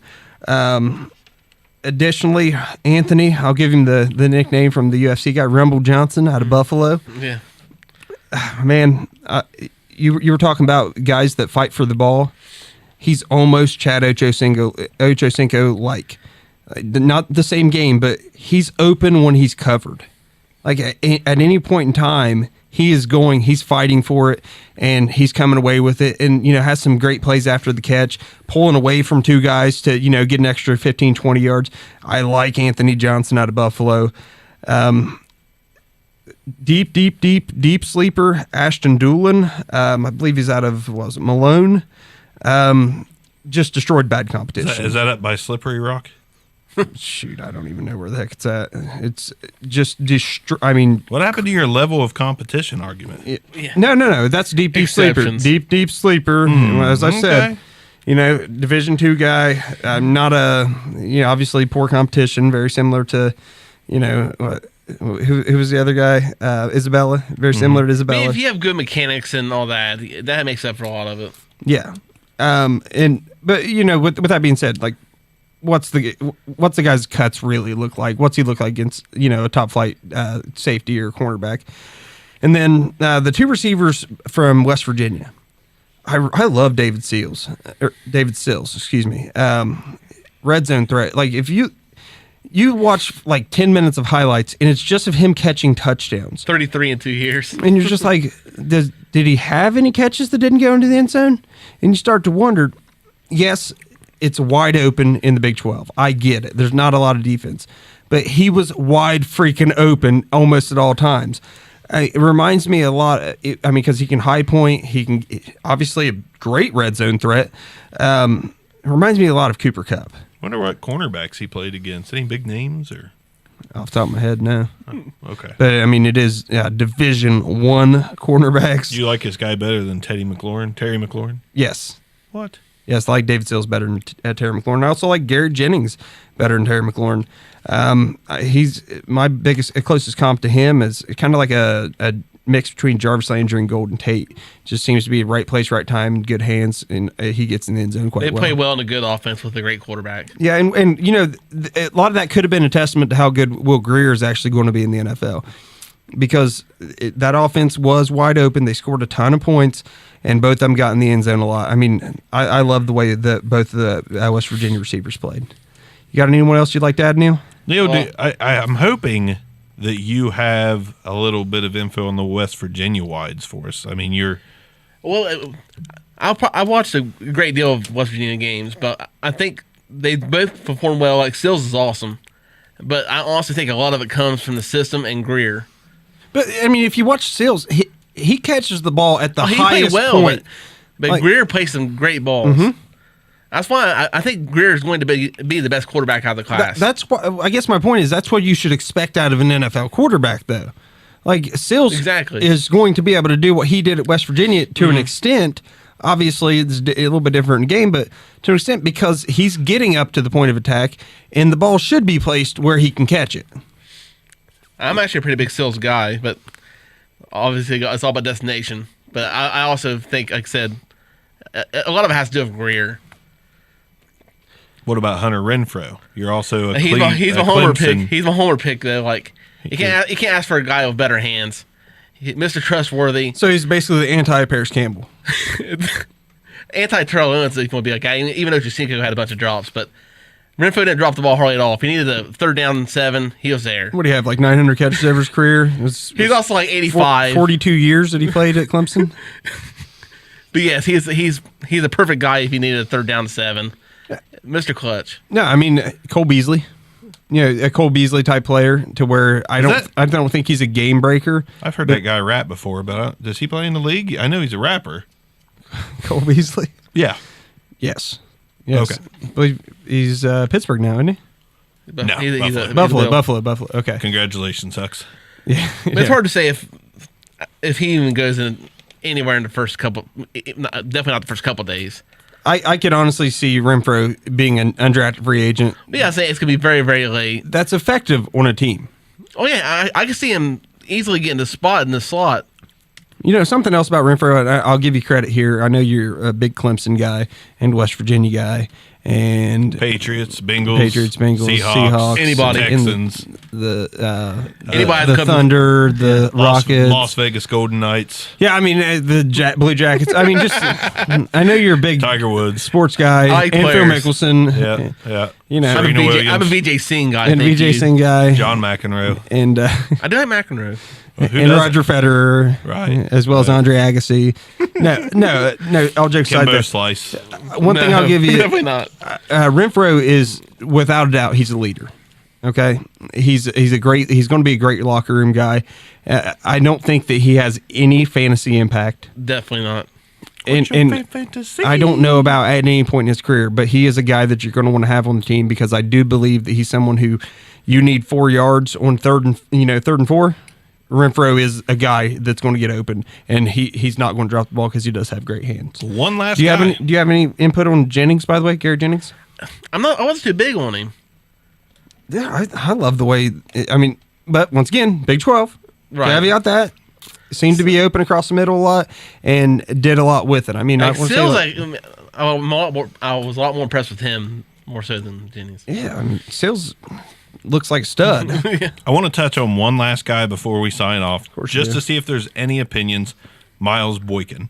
Additionally, Anthony, I'll give him the nickname from the UFC guy, Rumble Johnson out of Buffalo. Yeah. Man, you were talking about guys that fight for the ball. He's almost Chad Ochocinco-like. Not the same game, but he's open when he's covered. Like at any point in time, he's fighting for it, and he's coming away with it, and has some great plays after the catch, pulling away from two guys to get an extra 15, 20 yards. I like Anthony Johnson out of Buffalo. Deep sleeper, Ashton Doolin. I believe he's out of Malone. Just destroyed bad competition. Is that up by Slippery Rock? Shoot, I don't even know where the heck it's at. It's just I mean, what happened to your level of competition argument? No. That's deep sleeper. Deep sleeper. As I said, Division II guy. I'm not obviously poor competition. Very similar to, who was the other guy? Isabella. Very similar to Isabella. I mean, if you have good mechanics and all that, that makes up for a lot of it. Yeah. But with that being said, like, what's the guy's cuts really look like? What's he look like against a top flight safety or cornerback? And then the two receivers from West Virginia. I love David Sills, excuse me. Red zone threat. Like if you watch like 10 minutes of highlights and it's just of him catching touchdowns. 33 in 2 years. And you're just like, did he have any catches that didn't go into the end zone? And you start to wonder, yes, it's wide open in the Big 12. I get it. There's not a lot of defense. But he was wide freaking open almost at all times. It reminds me a lot, because he can high point. He can, obviously, a great red zone threat. It reminds me a lot of Cooper Kupp. Wonder what cornerbacks he played against. Any big names? Or off the top of my head, no. Oh, okay. But, I mean, it is Division I cornerbacks. Do you like this guy better than Terry McLaurin? Yes. What? Yes, I like David Sills better than Terry McLaurin. I also like Garrett Jennings better than Terry McLaurin. He's my closest comp to him is kind of like a mix between Jarvis Landry and Golden Tate. Just seems to be right place, right time, good hands, and he gets in the end zone quite well. They play well in a good offense with a great quarterback. Yeah, and a lot of that could have been a testament to how good Will Grier is actually going to be in the NFL. Because that offense was wide open. They scored a ton of points, and both of them got in the end zone a lot. I mean, I love the way that both of the West Virginia receivers played. You got anyone else you'd like to add, Neil? Neil, I'm hoping that you have a little bit of info on the West Virginia wides for us. I mean, I watched a great deal of West Virginia games, but I think they both perform well. Like, Sills is awesome, but I honestly think a lot of it comes from the system and Grier. But, I mean, if you watch Sills, he catches the ball at the highest point. But Grier plays some great balls. Mm-hmm. That's why I think Grier is going to be the best quarterback out of the class. That's why, I guess my point is that's what you should expect out of an NFL quarterback, though. Like, Sills is going to be able to do what he did at West Virginia to an extent. Obviously, it's a little bit different in game, but to an extent because he's getting up to the point of attack, and the ball should be placed where he can catch it. I'm actually a pretty big Sills guy, but obviously it's all about destination. But I also think, like I said, a lot of it has to do with Grier. What about Hunter Renfrow? You're also he's a homer pick. He's a homer pick though. Like you can't ask for a guy with better hands. Mr. Trustworthy. So he's basically the anti-Paris Campbell. Anti-Terrell Owens is going to be a guy. Even though Jacinko had a bunch of drops, but Renfrow didn't drop the ball hardly at all. If he needed a 3rd down and 7, he was there. What do you have, like 900 catches over his career? He's also like 85. 42 years that he played at Clemson. But yes, he's a perfect guy if you needed a third down to 7. Mr. Clutch. No, I mean Cole Beasley. A Cole Beasley type player to where I don't think he's a game breaker. I've heard that guy rap before, but does he play in the league? I know he's a rapper. Cole Beasley. Yeah. Yes. Okay. I believe he's Pittsburgh now, isn't he? No, Buffalo. Okay. Congratulations, Hux. Yeah. But it's hard to say if he even goes in anywhere in the first couple. Definitely not the first couple days. I could honestly see Renfro being an undrafted free agent. But yeah, I say it's gonna be very, very late. That's effective on a team. Oh yeah, I can see him easily getting a spot in the slot. Something else about Renfro, and I'll give you credit here. I know you're a big Clemson guy and West Virginia guy, and Patriots, Bengals, Seahawks, anybody, Texans, anybody, the Thunder, the Rockets, Las Vegas Golden Knights. Yeah, I mean the Blue Jackets. I mean, just I know you're a big Tiger Woods sports guy, like and Phil players. Mickelson. Yeah. I'm a VJ Singh guy. And VJ Singh guy, John McEnroe, and I do like McEnroe. and Roger Federer, right? As well as Andre Agassi. No. All jokes Kimbo aside, Slice. one thing I'll give you, Definitely not. Renfro is without a doubt he's a leader. Okay, he's going to be a great locker room guy. I don't think that he has any fantasy impact. Definitely not. And I don't know about at any point in his career, but he is a guy that you're going to want to have on the team because I do believe that he's someone who you need 4 yards on third and 4. Renfro is a guy that's going to get open, and he's not going to drop the ball because he does have great hands. One last do you guy. have any input on Jennings, by the way, Garrett Jennings? I wasn't too big on him. Yeah, I love the way. I mean, but once again, Big 12. Right. Caveat that. Seemed to be open across the middle a lot and did a lot with it. I mean, I was a lot more impressed with him more so than Jennings. Yeah, I mean, Sills looks like a stud. I want to touch on one last guy before we sign off, just you do. to see if there's any opinions. Miles Boykin.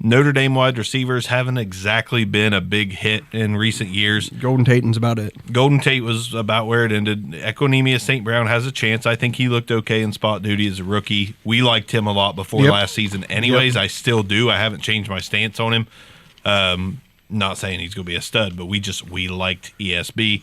Notre Dame wide receivers haven't exactly been a big hit in recent years. Golden Tatum's about it. Golden Tate was about where it ended. Equinemius St. Brown has a chance. I think he looked okay in spot duty as a rookie. We liked him a lot before last season anyways. I still do. I haven't changed my stance on him. Not saying he's going to be a stud, but we liked ESB.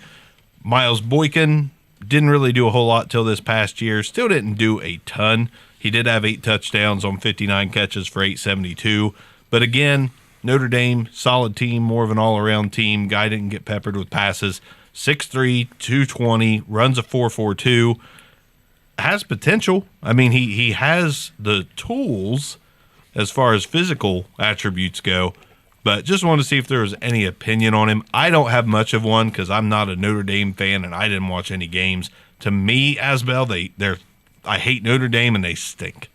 Miles Boykin didn't really do a whole lot till this past year. Still didn't do a ton. He did have 8 touchdowns on 59 catches for 872. But again, Notre Dame, solid team, more of an all-around team. Guy didn't get peppered with passes. 6'3", 220, runs a 4.42. Has potential. I mean, he has the tools as far as physical attributes go. But just wanted to see if there was any opinion on him. I don't have much of one because I'm not a Notre Dame fan and I didn't watch any games. To me, Asbel, I hate Notre Dame and they stink.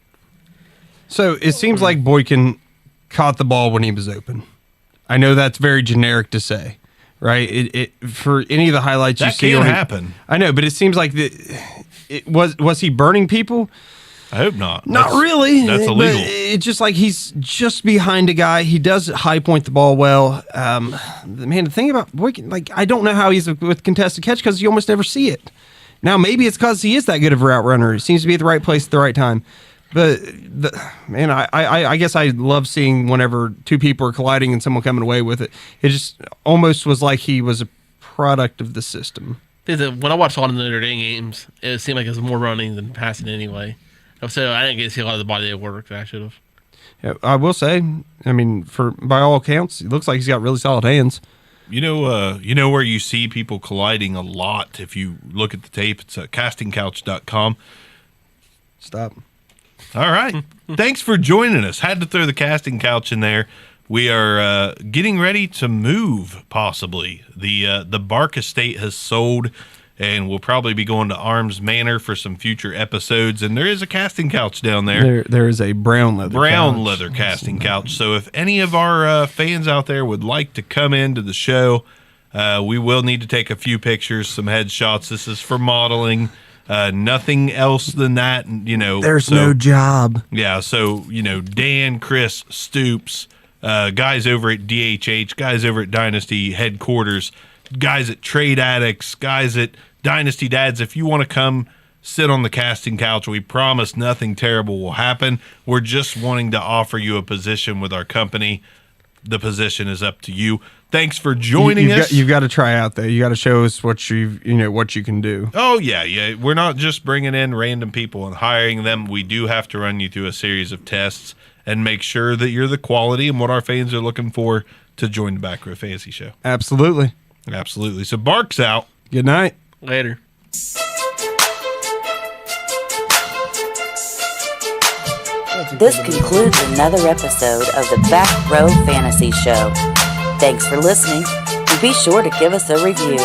So it seems like Boykin caught the ball when he was open. I know that's very generic to say, right? It for any of the highlights that you see can on happen. I know, but it seems like was he burning people? I hope not. Not really. That's But illegal. it's just like he's just behind a guy. He does high point the ball well. Man, the thing about Boykin, like I don't know how he's with contested catch because you almost never see it. Now maybe it's because he is that good of a route runner. He seems to be at the right place at the right time. But man, I guess I love seeing whenever two people are colliding and someone coming away with it. It just almost was like he was a product of the system. When I watched all the Notre Dame games, it seemed like it was more running than passing anyway. So I didn't get to see a lot of the body of work that I should have. Yeah, I will say, I mean, by all accounts, it looks like he's got really solid hands. You know where you see people colliding a lot if you look at the tape? It's castingcouch.com. Stop. All right. Thanks for joining us. Had to throw the casting couch in there. We are getting ready to move, possibly. The Bark estate has sold, and we'll probably be going to Arms Manor for some future episodes. And there is a casting couch down there. There is a brown leather casting couch. So if any of our fans out there would like to come into the show, we will need to take a few pictures, some headshots. This is for modeling. Nothing else than that, There's no job. Yeah, so, Dan, Chris, Stoops, guys over at DHH, guys over at Dynasty headquarters, guys at Trade Addicts, guys at Dynasty Dads. If you want to come sit on the casting couch. We promise nothing terrible will happen. We're just wanting to offer you a position with our company. The position is up to you. Thanks for joining us. You've got to try out though. You got to show us what what you can do. Oh yeah. We're not just bringing in random people and hiring them. We do have to run you through a series of tests and make sure that you're the quality and what our fans are looking for to join the Back Row Fantasy Show. Absolutely. Absolutely. So Bark's out. Good night. Later. This concludes another episode of the Back Row Fantasy Show. Thanks for listening, and be sure to give us a review.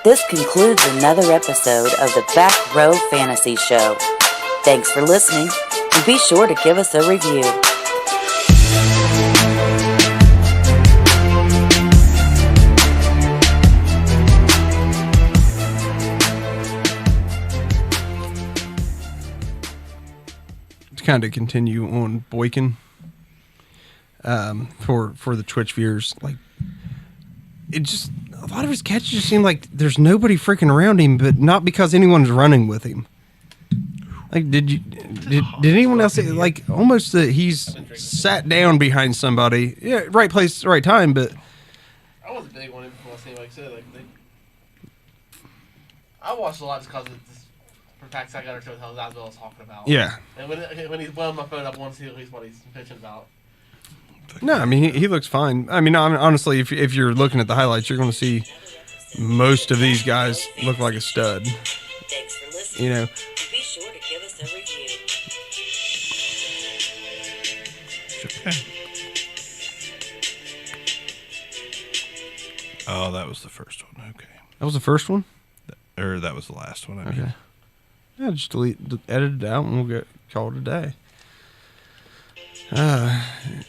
This concludes another episode of the Back Row Fantasy Show. Thanks for listening, and be sure to give us a review. To kind of continue on Boykin, for the Twitch viewers, like it just a lot of his catches just seem like there's nobody freaking around him, but not because anyone's running with him. Like, did anyone else say, like, almost that he's sat down behind somebody? Yeah, right place, right time, but I wasn't big on him before I like I said. I watched a lot just because of this practice I got to show how Zaswell was talking about. yeah. And when he's blowing my phone up, I want to see at least what he's pitching about. No, I mean, he looks fine. I mean, honestly, if you're looking at the highlights, you're going to see most of these guys look like a stud. Thanks for listening. You know, Be sure to give us a review. Okay. Oh, that was the first one. Okay. that was the first one. Or that was the last one. I mean. Okay. Yeah, just edit it out, and we'll get called a day.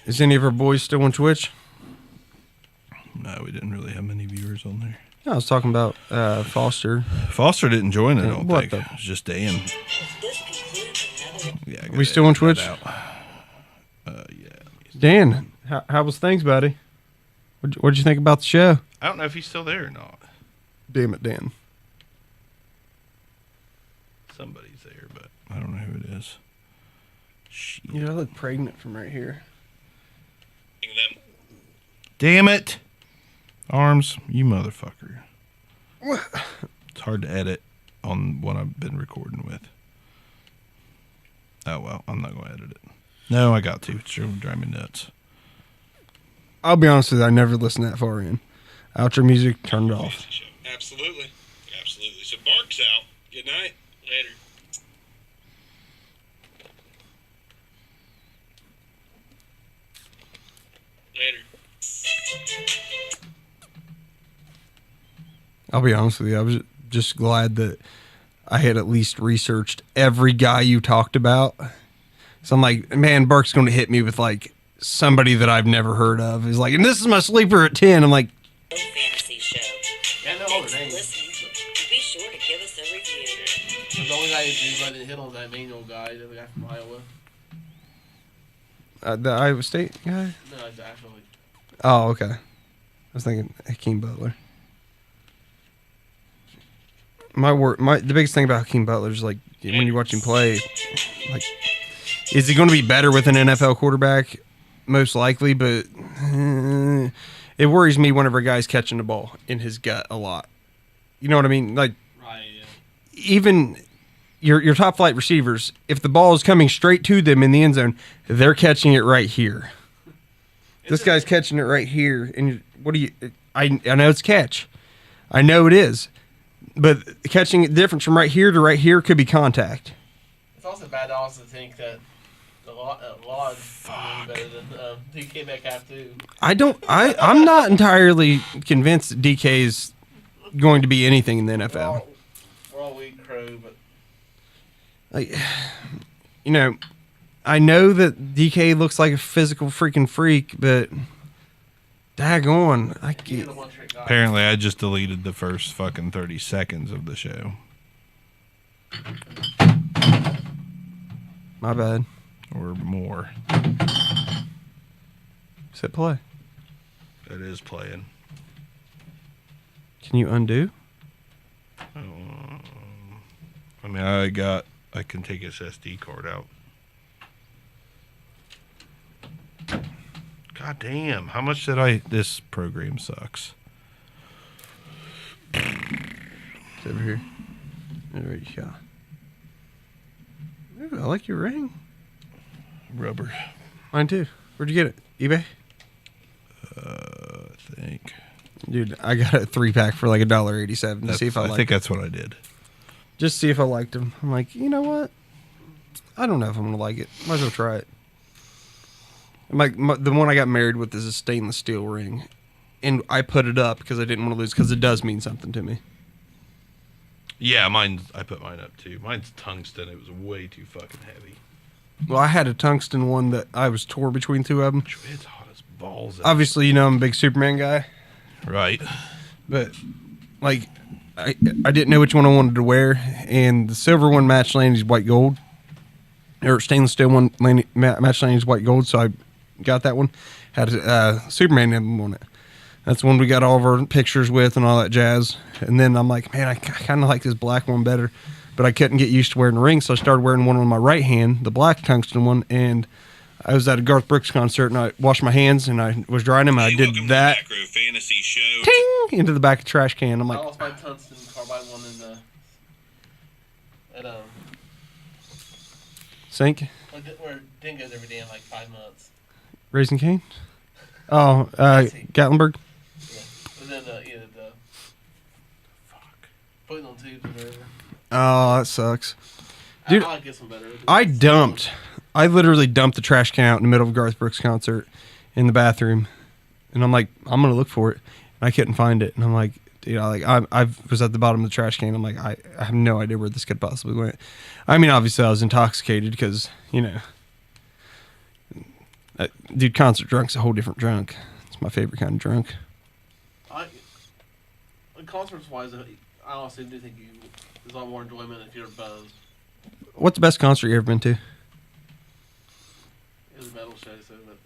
Is any of our boys still on Twitch? No, we didn't really have many viewers on there. No, I was talking about Foster. Foster didn't join it, I don't What think. the- It was just Dan. This concludes another. Yeah, I We gotta still on edit Twitch? that out. Yeah. Dan, how was things, buddy? What'd you think about the show? I don't know if he's still there or not. Damn it, Dan. Somebody's there, but I don't know who it is. Shit. Yeah, I look pregnant from right here. Damn it. Arms, you motherfucker. It's hard to edit on what I've been recording with. Oh, well, I'm not going to edit it. No, I got to. It's going to drive me nuts. I'll be honest with you, I never listened that far in. Outro music, turned it off. Absolutely. Absolutely. So Bark's out. Good night. Later. I'll be honest with you, I was just glad that I had at least researched every guy you talked about. So I'm like, man, Bark's going to hit me with like somebody that I've never heard of. He's like, and this is my sleeper at 10. I'm like, Fantasy Show. Yeah, I know all Thanks the for names. listening. Be sure to give us a review. The only guy who didn't hit on that manual guy, the guy from Iowa. the Iowa State guy? No, it's actually. Oh, okay. I was thinking Hakeem Butler. The biggest thing about Hakeem Butler is like when you watch him play, like, is he going to be better with an NFL quarterback? Most likely, but it worries me whenever a guy's catching the ball in his gut a lot. You know what I mean? Like, Right, yeah. even your top flight receivers, if the ball is coming straight to them in the end zone, they're catching it right here. This guy's catching it right here, and what do you? I know it's catch, I know it is, but catching it difference from right here to right here could be contact. It's also bad to also think that a lot is better than DK Metcalf too. I'm not entirely convinced that DK is going to be anything in the NFL. We're all weak crow, but Like, you know, I know that DK looks like a physical freaking freak, but Daggone. I He's get. a one-trick guy. Apparently, I just deleted the first fucking 30 seconds of the show. My bad. Or more. Hit play. It is playing. Can you undo? I mean, I can take his SD card out. God damn, how much this program sucks. It's over here. There you go. Ooh, I like your ring. Rubber. Mine too. Where'd you get it? eBay? I think. Dude, I got a 3-pack for like $1.87 to see if I I liked think it. that's what I did. Just see if I liked them. I'm like, you know what? I don't know if I'm gonna like it. Might as well try it. The one I got married with is a stainless steel ring, and I put it up because I didn't want to lose because it does mean something to me. Yeah, I put mine up too. Mine's tungsten. It was way too fucking heavy. Well, I had a tungsten one that I was torn between two of them. It's hot as balls. Obviously, you know I'm a big Superman guy, Right. but like I didn't know which one I wanted to wear, and the silver one matched Lanny's white gold, or stainless steel one matched Lanny's white gold, so I got that one. Had a Superman emblem on it. That's the one we got all of our pictures with and all that jazz. And then I'm like, man, I kind of like this black one better, but I couldn't get used to wearing a ring, so I started wearing one on my right hand, the black tungsten one, and I was at a Garth Brooks concert, and I washed my hands, and I was drying them, and I did that, Macro Fantasy Show. ting, into the back of the trash can. I'm I like, lost my tungsten carbide one in the at sink, where Ding goes every day in like 5 months. Raising Cane? Oh, Gatlinburg? Yeah. But then the putting on tubes or whatever. Oh, that sucks. Dude, I like this one better. I literally dumped the trash can out in the middle of a Garth Brooks concert in the bathroom, and I'm like, I'm gonna look for it, and I couldn't find it, and I'm like, dude, I was at the bottom of the trash can. I'm like, I have no idea where this could possibly went. I mean, obviously I was intoxicated because dude, concert drunk's a whole different drunk. It's my favorite kind of drunk. Concerts wise, I honestly do think there's a lot more enjoyment if you're buzzed. What's the best concert you ever been to? It was a metal show, so but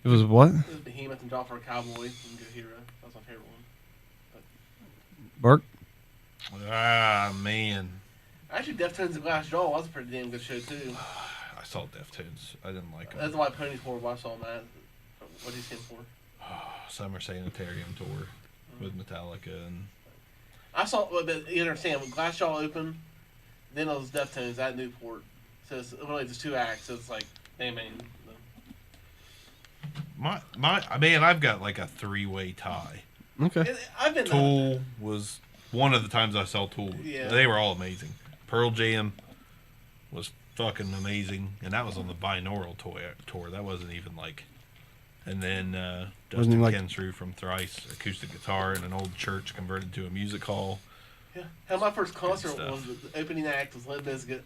It was what? it was Behemoth and Drop for a Cowboy and Gojira. That was my favorite one. Bark? Ah, man. Actually, Deftones and Glass Jaw was a pretty damn good show too. I saw Deftones. I didn't like them. That's why Pony's horrible. I saw that. What did he stand for? Summer Sanitarium tour with Metallica and I saw, but you understand, when Glassjaw opened, then it was Deftones at Newport. So it's really just 2 acts. So it's like, damn, man. I've got like a 3-way tie. Okay. I've been Tool was one of the times I saw Tool. Yeah. They were all amazing. Pearl Jam was fucking amazing, and that was on the binaural tour. That wasn't even like. And then Dustin Kensrue from Thrice, acoustic guitar in an old church converted to a music hall. Yeah. Hell, my first concert was the opening act was Limp Bizkit.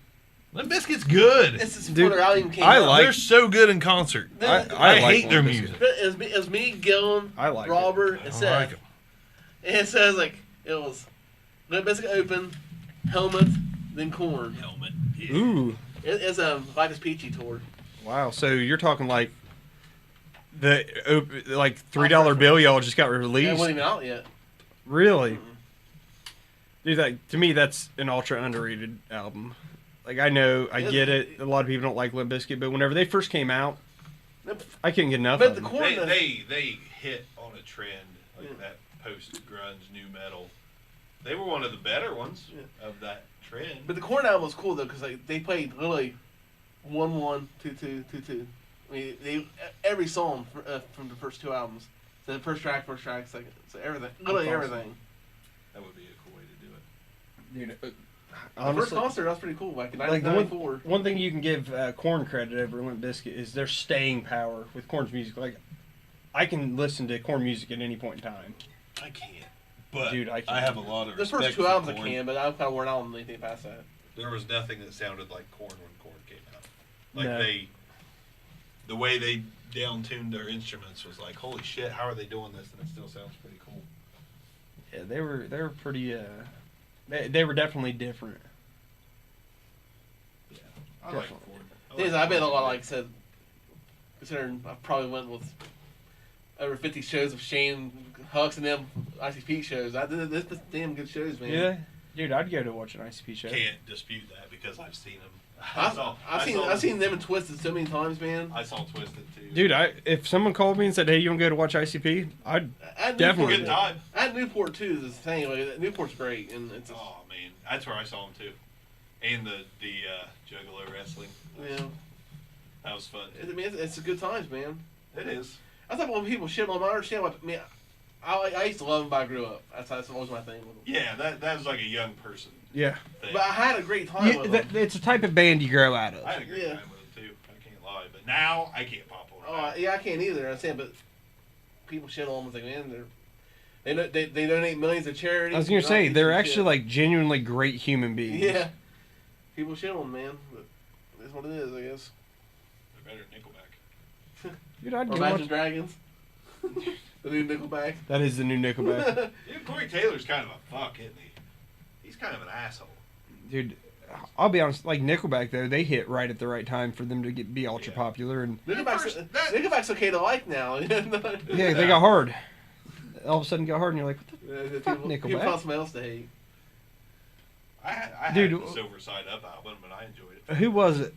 Limp Bizkit's good. This is before their album came I out. like- They're so good in concert. I like hate their Limp Bizkit. music. It was me, Gillen, I like Robert, I and don't Seth. like 'em. And so it was like, it was Limp Bizkit open, Helmet, then Korn. Helmet. Ooh. It's a Life is Peachy tour. Wow. So you're talking like the $3 bill y'all just got It released? wasn't even out yet. Really? Dude, to me, that's an ultra underrated album. Like, I know, I get it. A lot of people don't like Limp Bizkit, but whenever they first came out, I couldn't get enough But of the them. Korn, They hit on a trend like that post grunge new metal. They were one of the better ones of that trend. but the Korn album was cool though because they played literally 1-1, 2-2, 2-2. I mean, every song from the first 2 albums. So the first track, second, so everything, literally everything. That would be a cool way to do it. Dude, The first honestly, concert that was pretty cool back in like 1994. one thing you can give Korn credit over Limp Bizkit is their staying power with Korn's music. Like, I can listen to Korn music at any point in time. I can't. But Dude, I can't. I have a lot of The respect first 2 for albums I Korn. can, but I'm kind of worn out on anything past that. There was nothing that sounded like Korn when Korn came out. Like No. the way they down tuned their instruments was like, holy shit, how are they doing this? And it still sounds pretty cool. Yeah, they were pretty. They were definitely different. Yeah, I like Definitely. Ford. I've been a lot, like I said, considering I probably went with over 50 shows of Shane Hux and them ICP shows. This damn good shows, man. Yeah, dude, I'd go to watch an ICP show. Can't dispute that because I've seen them. I've seen them in Twisted so many times, man. I saw Twisted too. Dude, if someone called me and said, "Hey, you want to go to watch ICP?" I'd At definitely. Good time. At Newport too is the thing. Like, Newport's great, and it's Oh man, that's where I saw them too, and the Juggalo wrestling. That was fun. I mean, it's a good times, man. It is. I thought when people shit on them, I understand what. Man, I used to love them, but I grew up. That's always my thing with them. Yeah, that was like a young person Yeah, thing. But I had a great time with them. it's a type of band you grow out of. I had a great Yeah. time with them too. I can't lie, but now I can't pop on. Oh, yeah, I can't either. I'm saying, but people shit on them. It's like, man, they donate millions to charity. I was gonna Not say these they're shit. actually like genuinely great human beings. Yeah. People shit on them, man. But that's what it is, I guess. They're better than Nickelback. Dude, I'd Or go Imagine watch. Dragons. The new Nickelback. That is the new Nickelback. Dude, Corey Taylor's kind of a fuck, isn't he? He's kind of an asshole. Dude, I'll be honest. Like Nickelback though, they hit right at the right time for them to be ultra Yeah. popular, and Nickelback's okay to like now. yeah, they got hard. All of a sudden, got hard, and you're like, what the fuck, People Nickelback? found something else to hate. I had Dude, the Silver Side Up album, and I enjoyed it. Who was it?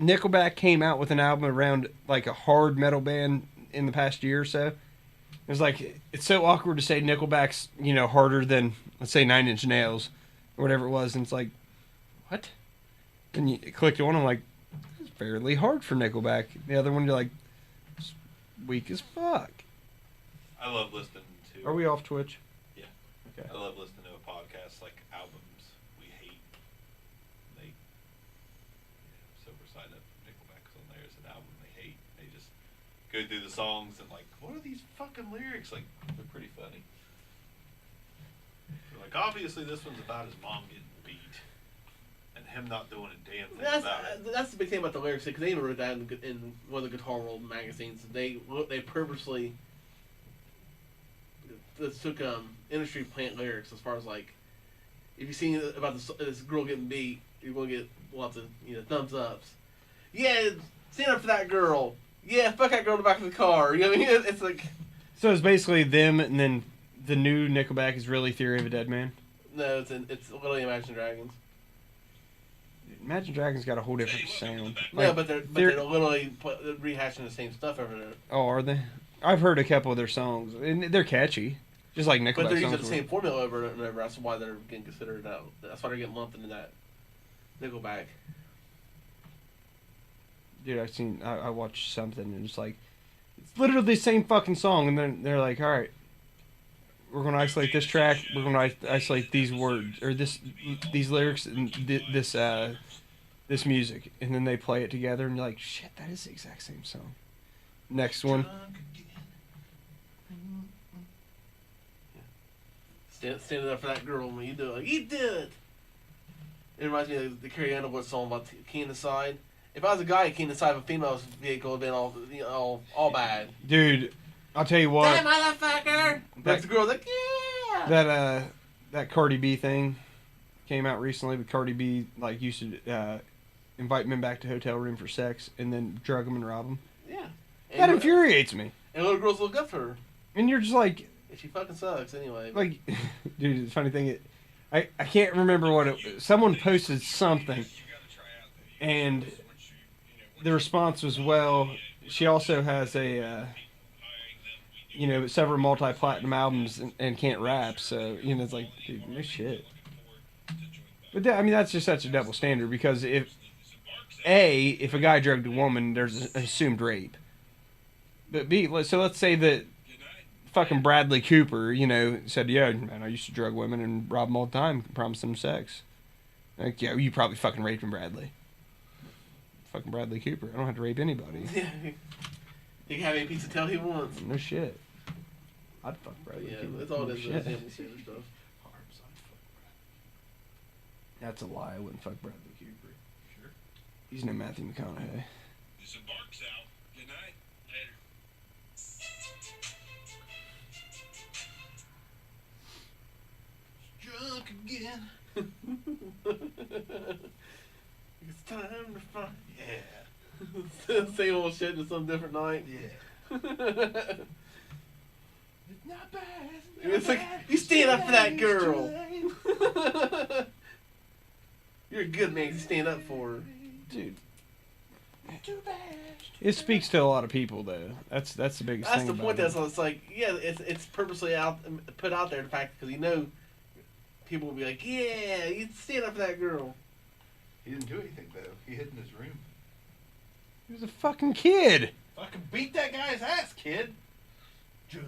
Nickelback came out with an album around like a hard metal band in the past year or so. It was like, it's so awkward to say Nickelback's, harder than, let's say, Nine Inch Nails or whatever it was. And it's like, what? And you clicked on, I'm like, it's fairly hard for Nickelback. The other one, you're like, it's weak as fuck. I love listening to. Are we off Twitch? Yeah. Okay. I love listening to a podcast like albums we hate. They, Silver Side Up, Nickelback's on there. It's an album they hate. They just go through the songs and like, what are these fucking lyrics? Like, they're pretty funny. They're like, obviously this one's about his mom getting beat and him not doing a damn thing about it. That's the big thing about the lyrics, because they even wrote that in one of the Guitar World magazines. They purposely took industry plant lyrics as far as like, if you see about this girl getting beat, you're going to get lots of thumbs ups. Yeah, stand up for that girl. Yeah, fuck that girl in the back of the car. You know what I mean? It's like, So it's basically them, and then the new Nickelback is really Theory of a Dead Man. no, it's literally Imagine Dragons. Imagine Dragons got a whole different sound. Yeah, Like, but they're literally rehashing the same stuff over there. oh, are they? I've heard a couple of their songs, and they're catchy, just like Nickelback But they're songs. using the were. same formula over and over. That's why they're getting considered out. That's why they're getting lumped into that Nickelback. Dude, I watched something, and it's like, it's literally the same fucking song, and then they're like, all right, we're gonna isolate this track, we're gonna isolate these words or these lyrics and this music, and then they play it together, and you're like, shit, that is the exact same song. Next one. Standing up for that girl when you do it. Like, you did it! It reminds me of the Carrie Underwood song about Keen Inside. If I was a guy keen inside of a female's vehicle, it'd been all bad. Dude, I'll tell you what. That motherfucker! But the girl's like, yeah! That Cardi B thing came out recently, but Cardi B like used to invite men back to hotel room for sex and then drug them and rob them. Yeah. That infuriates me. And little girls look up to her. And you're just like, She fucking sucks anyway. like, dude, the funny thing, I can't remember what it. Someone posted something, and the response was, well, she also has a, several multi-platinum albums and can't rap, so it's like, dude, no shit. But that's just such a double standard, because if a guy drugged a woman, there's an assumed rape. But B, so let's say that fucking Bradley Cooper, said, yeah, man, I used to drug women and rob them all the time, promise them sex. Like, yeah, you probably fucking raped him, Bradley. Fucking Bradley Cooper. I don't have to rape anybody. Yeah. He can have any piece of tail he wants. No shit. I'd fuck Bradley Yeah, Cooper. that's all No it is. shit. That's the other stuff. That's a lie. I wouldn't fuck Bradley Cooper. Sure. He's no Matthew McConaughey. This embarks out. Good drunk again. It's time to fight. Yeah. Same old shit, just some different night. Yeah. It's not bad. It's like, you stand up for that girl. You're a good man. You stand up for her. Dude. Too bad. It speaks to a lot of people, though. That's the biggest That's thing. the about point. it. That's it's like, yeah, it's purposely put out there. The fact because people will be like, yeah, you stand up for that girl. He didn't do anything though. He hid in his room. He was a fucking kid. Fucking beat that guy's ass, kid. Drunk